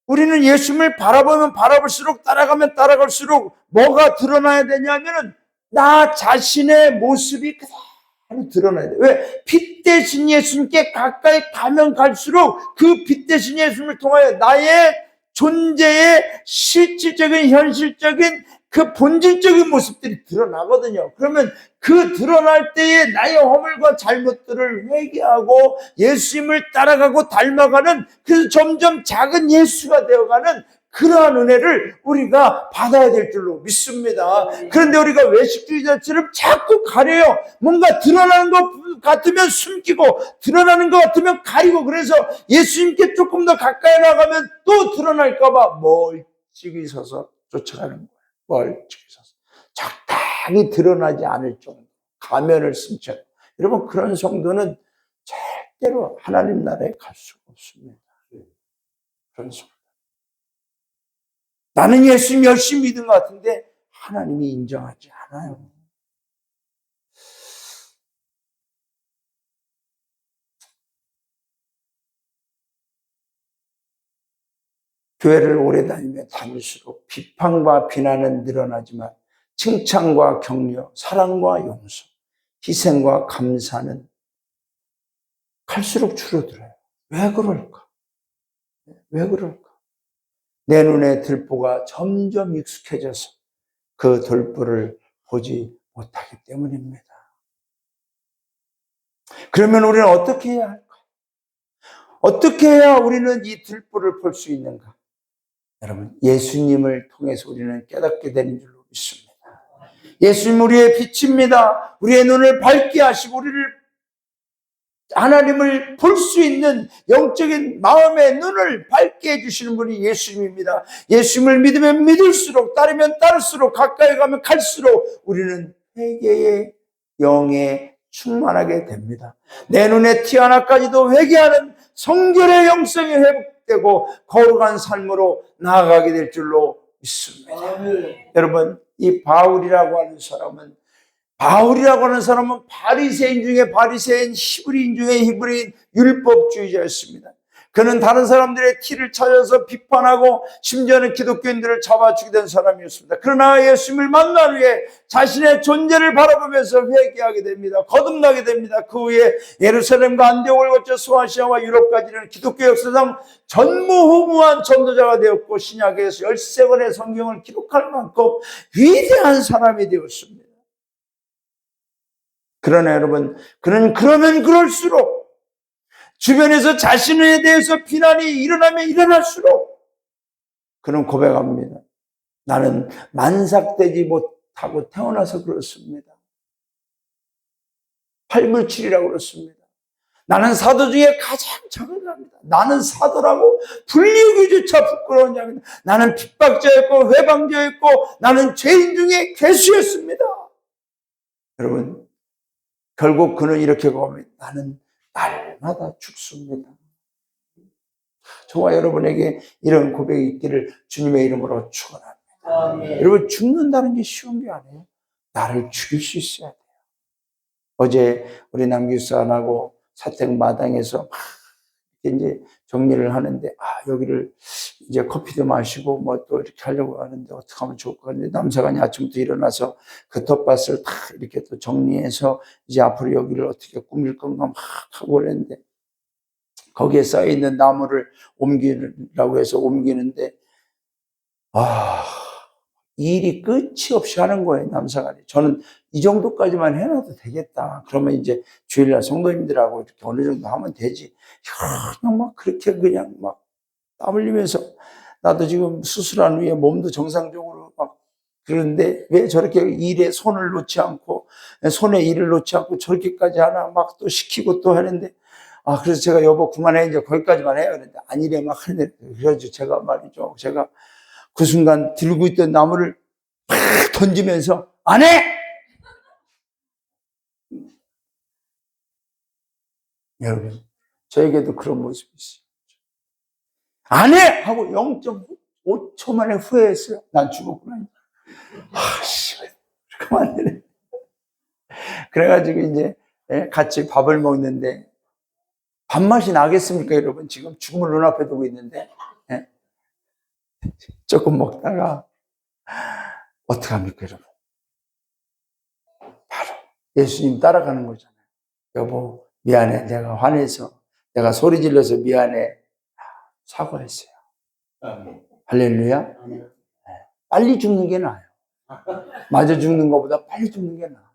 우리는 예수님을 바라보면 바라볼수록 따라가면 따라갈수록 뭐가 드러나야 되냐면은 나 자신의 모습이 그대로 드러나야 돼. 왜? 빛 대신 예수님께 가까이 가면 갈수록 그 빛 대신 예수님을 통하여 나의 존재의 실질적인 현실적인 그 본질적인 모습들이 드러나거든요. 그러면 그 드러날 때에 나의 허물과 잘못들을 회개하고 예수님을 따라가고 닮아가는, 그래서 점점 작은 예수가 되어가는 그러한 은혜를 우리가 받아야 될 줄로 믿습니다. 그런데 우리가 외식주의자처럼 자꾸 가려요. 뭔가 드러나는 것 같으면 숨기고 드러나는 것 같으면 가리고, 그래서 예수님께 조금 더 가까이 나가면 또 드러날까 봐 멀찍이 서서 쫓아가는 거예요. 멀찍이 서서 적당히 드러나지 않을 정도 가면을 쓴 채. 여러분, 그런 성도는 절대로 하나님 나라에 갈 수가 없습니다. 그런 성도. 나는 예수님 열심히 믿은 것 같은데 하나님이 인정하지 않아요. 교회를 오래 다니면 다닐수록 비판과 비난은 늘어나지만 칭찬과 격려, 사랑과 용서, 희생과 감사는 갈수록 줄어들어요. 왜 그럴까? 왜 그럴까? 내 눈에 들보가 점점 익숙해져서 그 들보를 보지 못하기 때문입니다. 그러면 우리는 어떻게 해야 할까? 어떻게 해야 우리는 이 들보를 볼 수 있는가? 여러분, 예수님을 통해서 우리는 깨닫게 되는 줄로 믿습니다. 예수님 우리의 빛입니다. 우리의 눈을 밝게 하시고 우리를 하나님을 볼 수 있는 영적인 마음의 눈을 밝게 해주시는 분이 예수님입니다. 예수님을 믿으면 믿을수록, 따르면 따를수록, 가까이 가면 갈수록 우리는 회개의 영에 충만하게 됩니다. 내 눈에 티 하나까지도 회개하는 성결의 영성이 회복되고 거룩한 삶으로 나아가게 될 줄로 믿습니다. 여러분, 이 바울이라고 하는 사람은 바리새인 중에 바리새인, 히브리인 중에 히브리인, 율법주의자였습니다. 그는 다른 사람들의 티를 찾아서 비판하고 심지어는 기독교인들을 잡아 죽이던 사람이었습니다. 그러나 예수님을 만난 후에 자신의 존재를 바라보면서 회개하게 됩니다. 거듭나게 됩니다. 그 후에 예루살렘과 안디옥을 거쳐 소아시아와 유럽까지 이르는 기독교 역사상 전무후무한 전도자가 되었고 신약에서 13권의 성경을 기록할 만큼 위대한 사람이 되었습니다. 그러나 여러분, 그는 그러면 그럴수록 주변에서 자신에 대해서 비난이 일어나면 일어날수록 그는 고백합니다. 나는 만삭되지 못하고 태어나서 그렇습니다. 8물7이라고 그렇습니다. 나는 사도 중에 가장 작은 자입니다. 나는 사도라고 불리우기조차 부끄러운 자입니다. 나는 핍박자였고 회방자였고 나는 죄인 중에 괴수였습니다. 여러분, 결국 그는 이렇게 고백합니다. 나는 날마다 죽습니다. 저와 여러분에게 이런 고백이 있기를 주님의 이름으로 축원합니다. 여러분, 죽는다는 게 쉬운 게 아니에요. 나를 죽일 수 있어야 돼요. 어제 우리 남기사안하고 사택마당에서 막 이제 정리를 하는데, 여기를 이제 커피도 마시고 뭐 또 이렇게 하려고 하는데 어떻게 하면 좋을까 하는데, 남사관이 아침부터 일어나서 그 텃밭을 다 이렇게 또 정리해서 이제 앞으로 여기를 어떻게 꾸밀 건가 막 하고 그랬는데, 거기에 쌓여있는 나무를 옮기라고 해서 옮기는데, 일이 끝이 없이 하는 거예요, 남사관이. 저는 이 정도까지만 해놔도 되겠다. 그러면 이제 주일날 성도님들하고 이렇게 어느 정도 하면 되지. 그냥 막 그렇게 그냥 막 땀 흘리면서, 나도 지금 수술한 후에 몸도 정상적으로 막 그러는데 왜 저렇게 일에 손을 놓지 않고, 손에 일을 놓지 않고 저렇게까지 하나 막 또 시키고 또 하는데, 그래서 제가 여보 그만해, 이제 거기까지만 해요. 그런데 아니래 막 하는데, 그래가지고 제가 말이죠. 제가 그 순간 들고 있던 나무를 팍 던지면서 안 해! 여러분, 저에게도 그런 모습이 있어요. 안 해! 하고 0.5초 만에 후회했어요. 난 죽었구나. 그만해. 그래가지고 이제 같이 밥을 먹는데, 밥맛이 나겠습니까, 여러분? 지금 죽음을 눈앞에 두고 있는데, 조금 먹다가 어떡합니까, 여러분? 바로 예수님 따라가는 거잖아요. 여보, 미안해. 내가 화내서, 내가 소리 질러서 미안해. 사과했어요. 할렐루야. 빨리 죽는 게 나아요. 마저 죽는 것보다 빨리 죽는 게 나아요.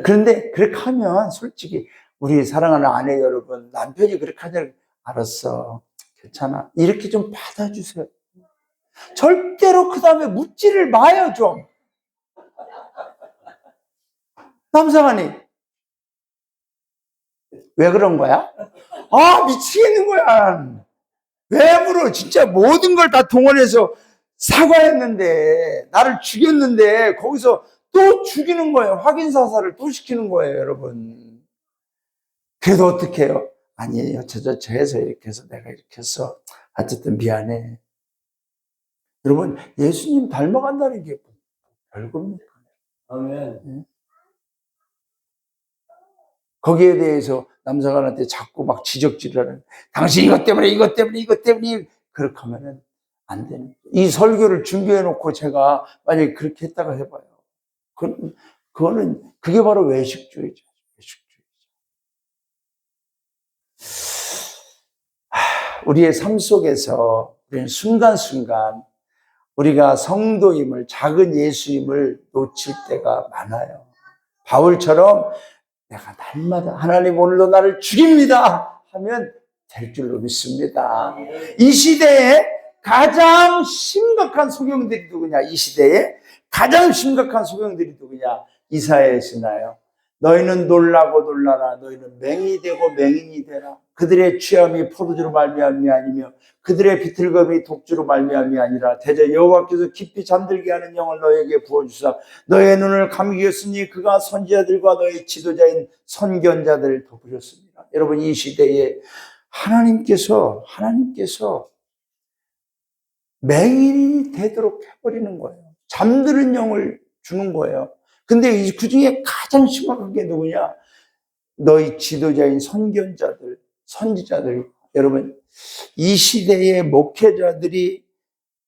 그런데 그렇게 하면 솔직히 우리 사랑하는 아내 여러분, 남편이 그렇게 하잖아요. 알았어, 괜찮아, 이렇게 좀 받아주세요. 절대로 그 다음에 묻지를 마요. 좀 남사관이 왜 그런 거야? 미치겠는 거야. 왜 물어? 진짜 모든 걸 다 동원해서 사과했는데, 나를 죽였는데 거기서 또 죽이는 거예요. 확인사살을 또 시키는 거예요, 여러분. 그래도 어떻게 해요? 아니에요, 저 해서 이렇게 해서 내가 이렇게 해서 어쨌든 미안해. 여러분, 예수님 닮아간다는 게 별겁니까? 아멘. 거기에 대해서 남사관한테 자꾸 막 지적질을 하는, 당신 이것 때문에 그렇게 하면은 안 되는 거예요. 이 설교를 준비해 놓고 제가 만약에 그렇게 했다가 해봐요. 그게 바로 외식주의죠. 외식주의. 우리의 삶 속에서 우리는 순간순간 우리가 성도임을, 작은 예수임을 놓칠 때가 많아요. 바울처럼 내가 날마다 하나님 오늘도 나를 죽입니다 하면 될 줄로 믿습니다. 이 시대에 가장 심각한 소경들이 누구냐? 이 시대에 가장 심각한 소경들이 누구냐? 이사야에 쓰나요? 너희는 놀라고 놀라라. 너희는 맹이 되고 맹인이 되라. 그들의 취함이 포도주로 말미암이 아니며 그들의 비틀거림이 독주로 말미암이 아니라 대저 여호와께서 깊이 잠들게 하는 영을 너에게 부어주사 너의 눈을 감기셨으니 그가 선지자들과 너의 지도자인 선견자들을 덮으셨습니다. 여러분, 이 시대에 하나님께서 맹인이 되도록 해버리는 거예요. 잠드는 영을 주는 거예요. 근데 그 중에 가장 심각한 게 누구냐? 너희 지도자인 선견자들, 선지자들. 여러분, 이 시대의 목회자들이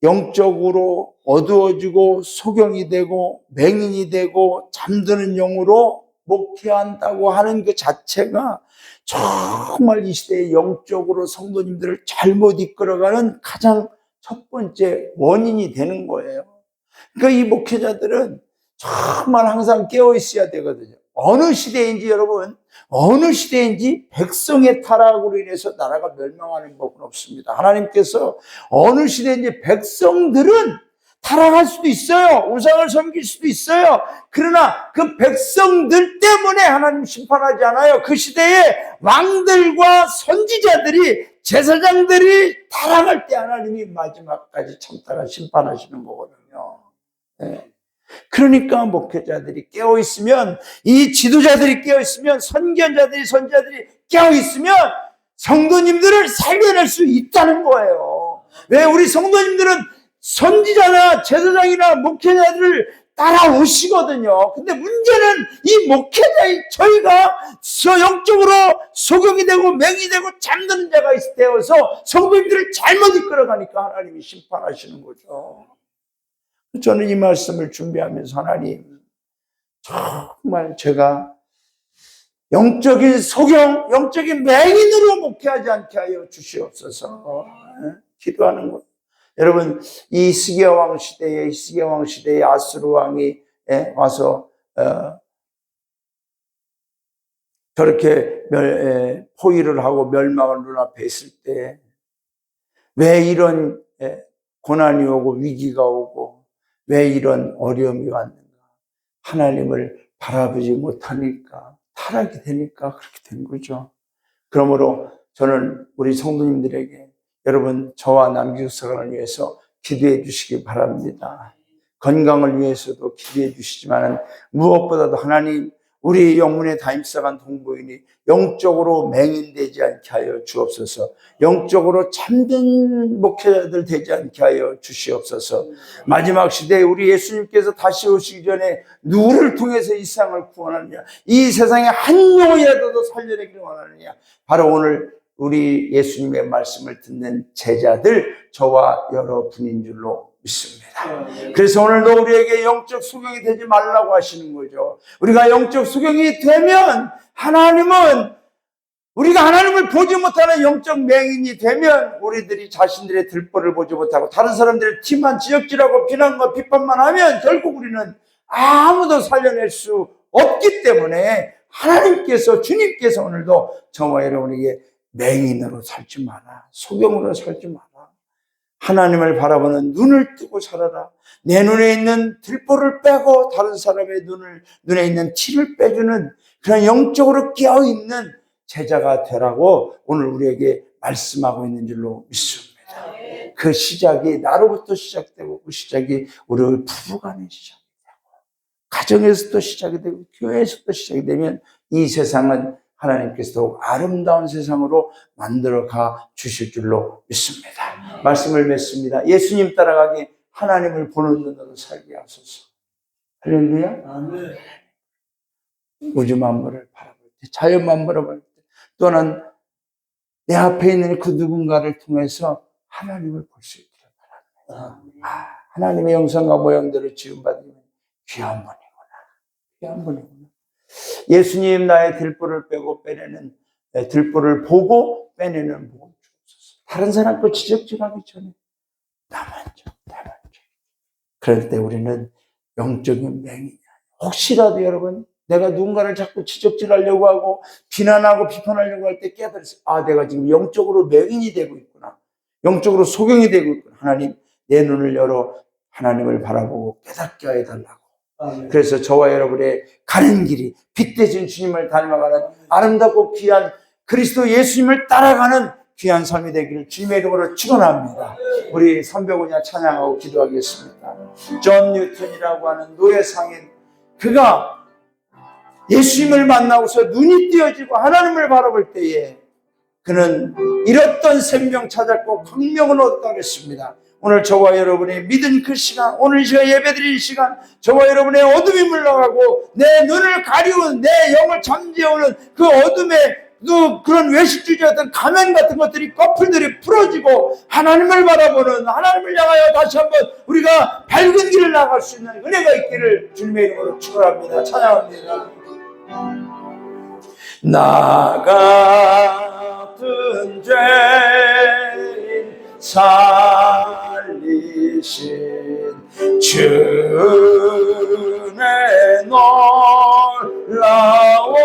영적으로 어두워지고 소경이 되고 맹인이 되고 잠드는 영으로 목회한다고 하는 그 자체가 정말 이 시대의 영적으로 성도님들을 잘못 이끌어가는 가장 첫 번째 원인이 되는 거예요. 그러니까 이 목회자들은 정말 항상 깨어 있어야 되거든요. 어느 시대인지 여러분, 어느 시대인지 백성의 타락으로 인해서 나라가 멸망하는 법은 없습니다. 하나님께서 어느 시대인지 백성들은 타락할 수도 있어요. 우상을 섬길 수도 있어요. 그러나 그 백성들 때문에 하나님 심판하지 않아요. 그 시대에 왕들과 선지자들이, 제사장들이 타락할 때 하나님이 마지막까지 참다가 심판하시는 거거든요. 네. 그러니까 목회자들이 깨어있으면, 이 지도자들이 깨어있으면, 선견자들이, 선지자들이 깨어있으면 성도님들을 살려낼 수 있다는 거예요. 왜? 우리 성도님들은 선지자나 제사장이나 목회자들을 따라오시거든요. 근데 문제는 이 목회자인 저희가 영적으로 소경이 되고 맹이 되고 잠드는 자가 되어서 성도님들을 잘못 이끌어가니까 하나님이 심판하시는 거죠. 저는 이 말씀을 준비하면서 하나님, 정말 제가 영적인 소경, 영적인 맹인으로 목회하지 않게 하여 주시옵소서 기도하는 거예요. 여러분, 이 시기야 왕 시대에 아수르 왕이 와서 저렇게 포위를 하고 멸망을 눈앞에 있을 때 왜 이런 고난이 오고 위기가 오고 왜 이런 어려움이 왔는가? 하나님을 바라보지 못하니까, 타락이 되니까 그렇게 된 거죠. 그러므로 저는 우리 성도님들에게 여러분, 저와 남기숙사관을 위해서 기도해 주시기 바랍니다. 건강을 위해서도 기도해 주시지만 무엇보다도 하나님, 우리 영문의 담임사관 동부인이 영적으로 맹인되지 않게 하여 주옵소서. 영적으로 참된 목회자들 되지 않게 하여 주시옵소서. 마지막 시대에 우리 예수님께서 다시 오시기 전에 누구를 통해서 이 세상을 구원하느냐, 이 세상에 한 영혼이라도 살려내기를 원하느냐, 바로 오늘 우리 예수님의 말씀을 듣는 제자들, 저와 여러분인 줄로 믿습니다. 그래서 오늘도 우리에게 영적 소경이 되지 말라고 하시는 거죠. 우리가 영적 소경이 되면 우리가 하나님을 보지 못하는 영적 맹인이 되면 우리들이 자신들의 들보를 보지 못하고 다른 사람들의 티만 지적질하고 비난과 비판만 하면 결국 우리는 아무도 살려낼 수 없기 때문에 하나님께서, 주님께서 오늘도 저와 여러분에게 맹인으로 살지 마라, 소경으로 살지 마라, 하나님을 바라보는 눈을 뜨고 살아라, 내 눈에 있는 들보를 빼고 다른 사람의 눈에 있는 티를 빼주는 그런 영적으로 깨어있는 제자가 되라고 오늘 우리에게 말씀하고 있는 줄로 믿습니다. 그 시작이 나로부터 시작되고 그 시작이 우리 부부간에 시작이 되고 가정에서도 시작이 되고 교회에서도 시작이 되면 이 세상은 하나님께서 더욱 아름다운 세상으로 만들어가 주실 줄로 믿습니다. 말씀을 맺습니다. 예수님 따라가기, 하나님을 보는 눈으로 살게 하소서. 할렐루야. 아멘. 우주 만물을 바라볼 때, 자연 만물을 볼 때, 또는 내 앞에 있는 그 누군가를 통해서 하나님을 볼 수 있기를 바랍니다. 하나님의 형상과 모양대로 지음받으면 귀한 분이구나. 귀한 분이구나. 예수님 나의 들보를 빼고 빼내는, 들보를 보고 빼내는 복음 주옵소서. 다른 사람 또 지적질하기 전에 나만 좀. 그럴 때 우리는 영적인 맹인이야. 혹시라도 여러분, 내가 누군가를 자꾸 지적질하려고 하고 비난하고 비판하려고 할 때 깨달았어요. 아, 내가 지금 영적으로 맹인이 되고 있구나. 영적으로 소경이 되고 있구나. 하나님, 내 눈을 열어 하나님을 바라보고 깨닫게 해달라고. 그래서 저와 여러분의 가는 길이 빛 대신 주님을 닮아가는 아름답고 귀한 그리스도 예수님을 따라가는 귀한 삶이 되기를 주님의 이름으로 축원합니다. 우리 300원이나 찬양하고 기도하겠습니다. 존 뉴턴이라고 하는 노예 상인, 그가 예수님을 만나고서 눈이 띄어지고 하나님을 바라볼 때에 그는 잃었던 생명 찾았고 광명을 얻었다고 했습니다. 오늘 저와 여러분의 믿은 그 시간, 오늘 제가 예배드릴 시간, 저와 여러분의 어둠이 물러가고 내 눈을 가리운, 내 영을 잠재우는 그 어둠의 그런 외식주의 같은 가면 같은 것들이, 꺼풀들이 풀어지고 하나님을 바라보는, 하나님을 향하여 다시 한번 우리가 밝은 길을 나갈 수 있는 은혜가 있기를 주님의 이름으로 축원합니다. 찬양합니다. 나 같은 죄인 살리신 주의 놀라워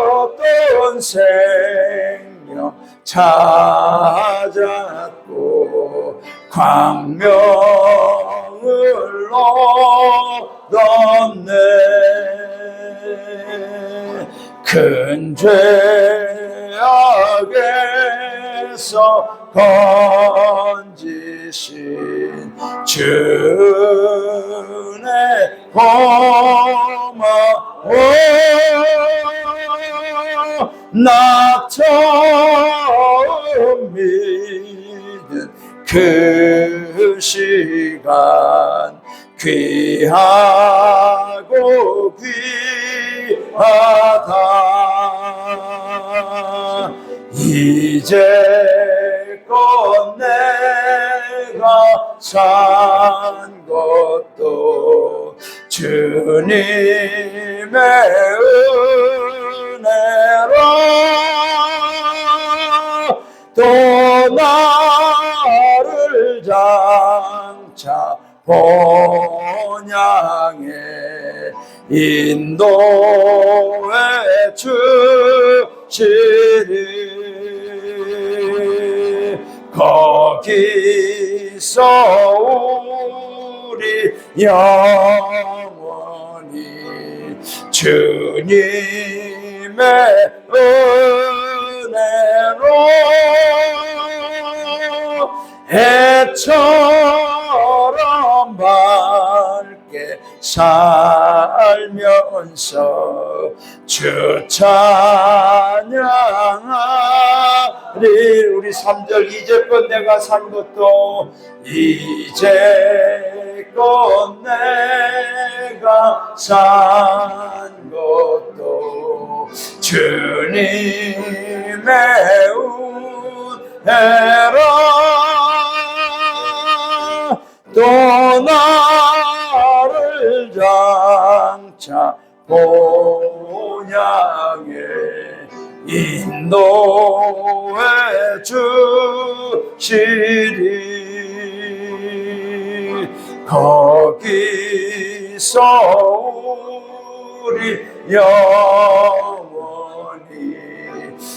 잃었던 생명 찾았고 광명을 얻었네. 큰 죄악에서 건지신 주의 고마워. 나 처음 믿은 그 시간 귀하고 귀하다. 이제껏 내가 산 것도 주님의 은혜로 또 나를 장차 본향에 인도해 주시리. 거기서 우리 영원히 주님의 은혜로 해처럼 밝게 살면서 주 찬양하리. 우리 3절 이제껏 내가 산 것도 이제껏 내가 산 것도 주님의 은혜라. 또 나를 장차 본향에 인도해 주시리. 거기서 우리 영원히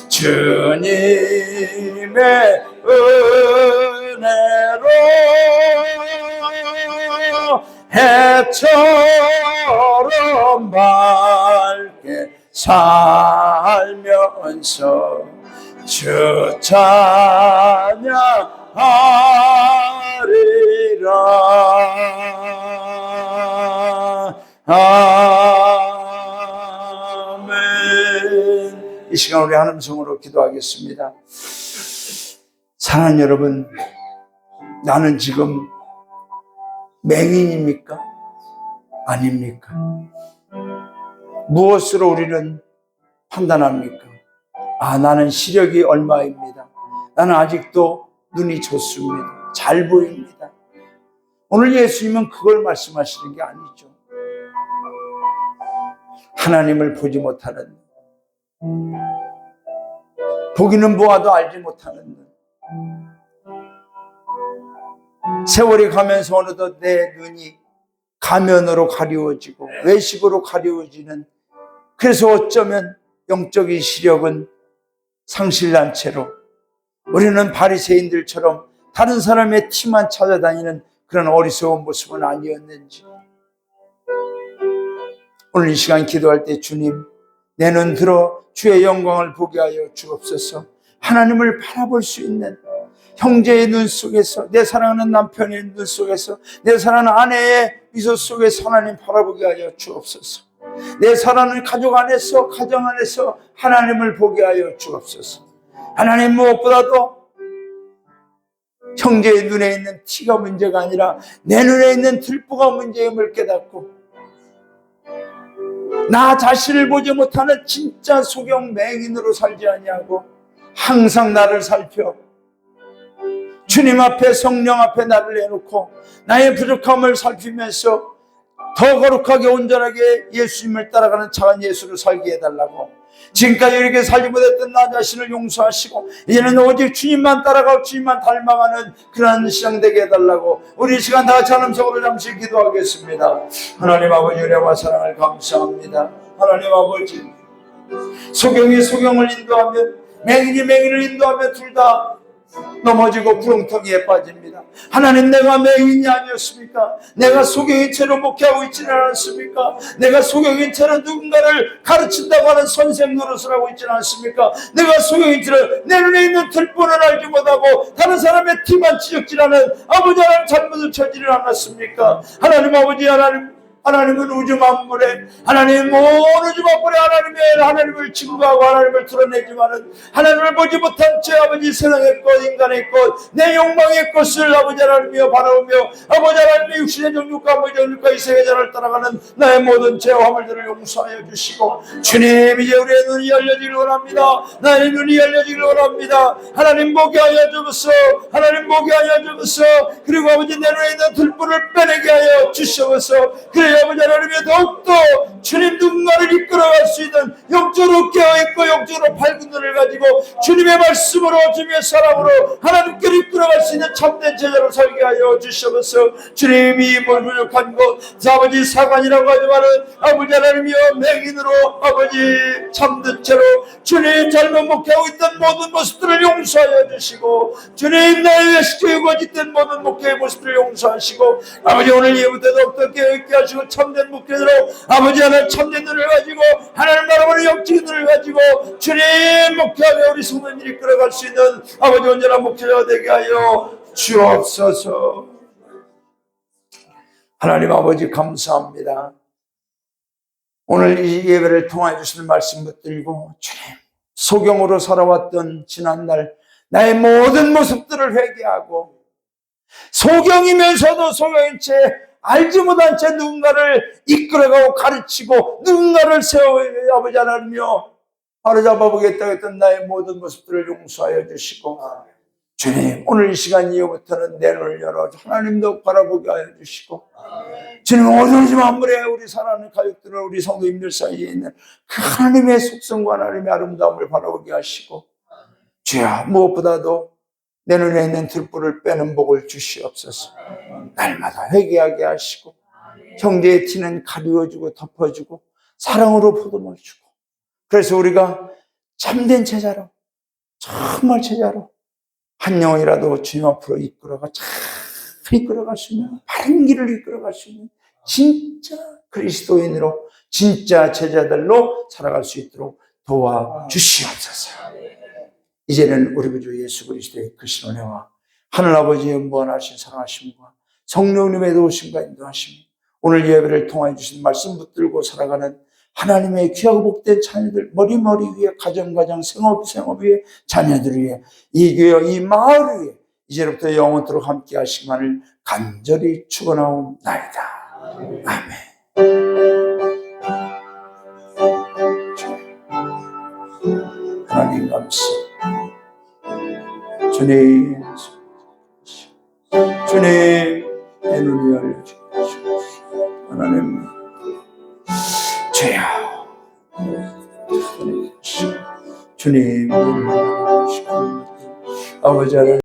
주님의 은혜로 해처럼 밝게 살면서 주 찬양하리라. 아멘. 이 시간 우리 한 음성으로 기도하겠습니다. 사랑하는 여러분, 나는 지금 맹인입니까? 아닙니까? 무엇으로 우리는 판단합니까? 아, 나는 시력이 얼마입니다. 나는 아직도 눈이 좋습니다. 잘 보입니다. 오늘 예수님은 그걸 말씀하시는 게 아니죠. 하나님을 보지 못하는 눈, 보기는 보아도 알지 못하는 눈. 세월이 가면서 어느덧 내 눈이 가면으로 가리워지고 외식으로 가리워지는, 그래서 어쩌면 영적인 시력은 상실난 채로 우리는 바리새인들처럼 다른 사람의 티만 찾아다니는 그런 어리석은 모습은 아니었는지. 오늘 이 시간 기도할 때 주님, 내 눈 들어 주의 영광을 보게 하여 주옵소서. 하나님을 바라볼 수 있는 형제의 눈 속에서, 내 사랑하는 남편의 눈 속에서, 내 사랑하는 아내의 미소 속에서 하나님 바라보게 하여 주옵소서. 내 사랑하는 가족 안에서, 가정 안에서 하나님을 보게 하여 주옵소서. 하나님, 무엇보다도 형제의 눈에 있는 티가 문제가 아니라 내 눈에 있는 들보가 문제임을 깨닫고, 나 자신을 보지 못하는 진짜 소경 맹인으로 살지 아니하고 항상 나를 살펴 주님 앞에, 성령 앞에 나를 내놓고 나의 부족함을 살피면서 더 거룩하게 온전하게 예수님을 따라가는 작은 예수를 살게 해달라고, 지금까지 이렇게 살지 못했던 나 자신을 용서하시고 이제는 오직 주님만 따라가고 주님만 닮아가는 그런 시간 되게 해달라고, 우리 이 시간 다 같이 하나님 속으로 잠시 기도하겠습니다. 하나님 아버지, 은혜와 사랑을 감사합니다. 하나님 아버지, 소경이 소경을 인도하면, 맹인이 맹인을 인도하면 둘 다 넘어지고 구렁텅이에 빠집니다. 하나님, 내가 맹인이 아니었습니까? 내가 소경인 채로 목회하고 있지는 않았습니까? 내가 소경인 채로 누군가를 가르친다고 하는 선생 노릇을 하고 있지는 않습니까? 내가 소경인 채로 내 눈에 있는 들보는 알지 못하고 다른 사람의 티만 지적질하는 아버지 하나님 잘못을 저지르지 않았습니까? 하나님 아버지, 하나님은 우주 만물에, 하나님 온 우주 만물에 하나님을 증거하고 하나님을 드러내지만은 하나님을 보지 못한 채 아버지 세상의 것, 인간의 것, 내 욕망의 것을 아버지 하나님이여 바라보며 아버지 하나님의 육신의 정욕과 아버지 정욕과 이 세계 자를 따라가는 나의 모든 죄와 화물들을 용서하여 주시고, 주님, 이제 우리의 눈이 열려지길 원합니다. 나의 눈이 열려지길 원합니다. 하나님 보게 하여 주옵소서. 하나님 보게 하여 주옵소서. 그리고 아버지, 내 눈에 있는 들보를 빼내게 하여 주시옵소서. 그래 아버지 하나님이 더욱더 주님 누군가를 이끌어갈 수 있는 영적으로 깨어있고 영적으로 밝은 눈을 가지고 주님의 말씀으로, 주님의 사랑으로 하나님께로 이끌어갈 수 있는 참된 제자로 살게 하여 주시옵소서. 주님이 뭘 부족한 것, 아버지 사관이라고 하지만은 아버지 하나님이여 맹인으로 아버지 참된 채로 주님 잘못 목회하고 있던 모든 모습들을 용서하여 주시고, 주님 나의 외식교육 거짓된 모든 목회의 모습들을 용서하시고, 아버지 오늘 이후부터 더욱더 깨어있게 하시고 참된 목회자로 아버지 하나님 참된 눈을 가지고 하나님 바라보는 영적인 눈을 가지고 주님 목회하며 우리 성도님들이 끌어갈 수 있는 아버지 온전한 목회자가 되게 하여 주옵소서. 하나님 아버지 감사합니다. 오늘 이 예배를 통하여 주시는 말씀 붙들고 주님, 소경으로 살아왔던 지난날 나의 모든 모습들을 회개하고, 소경이면서도 소경인 채 알지 못한 채 누군가를 이끌어가고 가르치고 누군가를 세워 아버지 하나님이여 바로잡아 보겠다고 했던 나의 모든 모습들을 용서하여 주시고, 주님 오늘 이 시간 이후부터는 내 눈을 열어 하나님도 바라보게 하여 주시고, 주님 오늘 만물에 우리 사랑하는 가족들을, 우리 성도님들 사이에 있는 그 하나님의 속성과 하나님의 아름다움을 바라보게 하시고, 주여 무엇보다도 내 눈에 있는 들보를 빼는 복을 주시옵소서. 날마다 회개하게 하시고 형제의 티는 가리워주고 덮어주고 사랑으로 포도물 주고, 그래서 우리가 참된 제자로, 정말 제자로 한 영혼이라도 주님 앞으로 이끌어가 잘 이끌어갈 수 있는, 바른 길을 이끌어갈 수 있는 진짜 그리스도인으로, 진짜 제자들로 살아갈 수 있도록 도와주시옵소서. 이제는 우리 주 예수 그리스도의 크신 은혜와 하늘아버지의 무한하신 사랑하심과 성령님의 도우심과 인도하심, 오늘 예배를 통하여 주신 말씀 붙들고 살아가는 하나님의 귀하고 복된 자녀들, 머리 위에 가정 생업 위에 자녀들 위에, 이 교회 이 마을 위에 이제부터 영원토록 함께 하시기만을 간절히 축원하옵나이다. 아멘. 하나님 없어. 주님, 주님, 내 눈이 열려주시옵소서. 하나님, 주여, 주님, 아버지 하나님.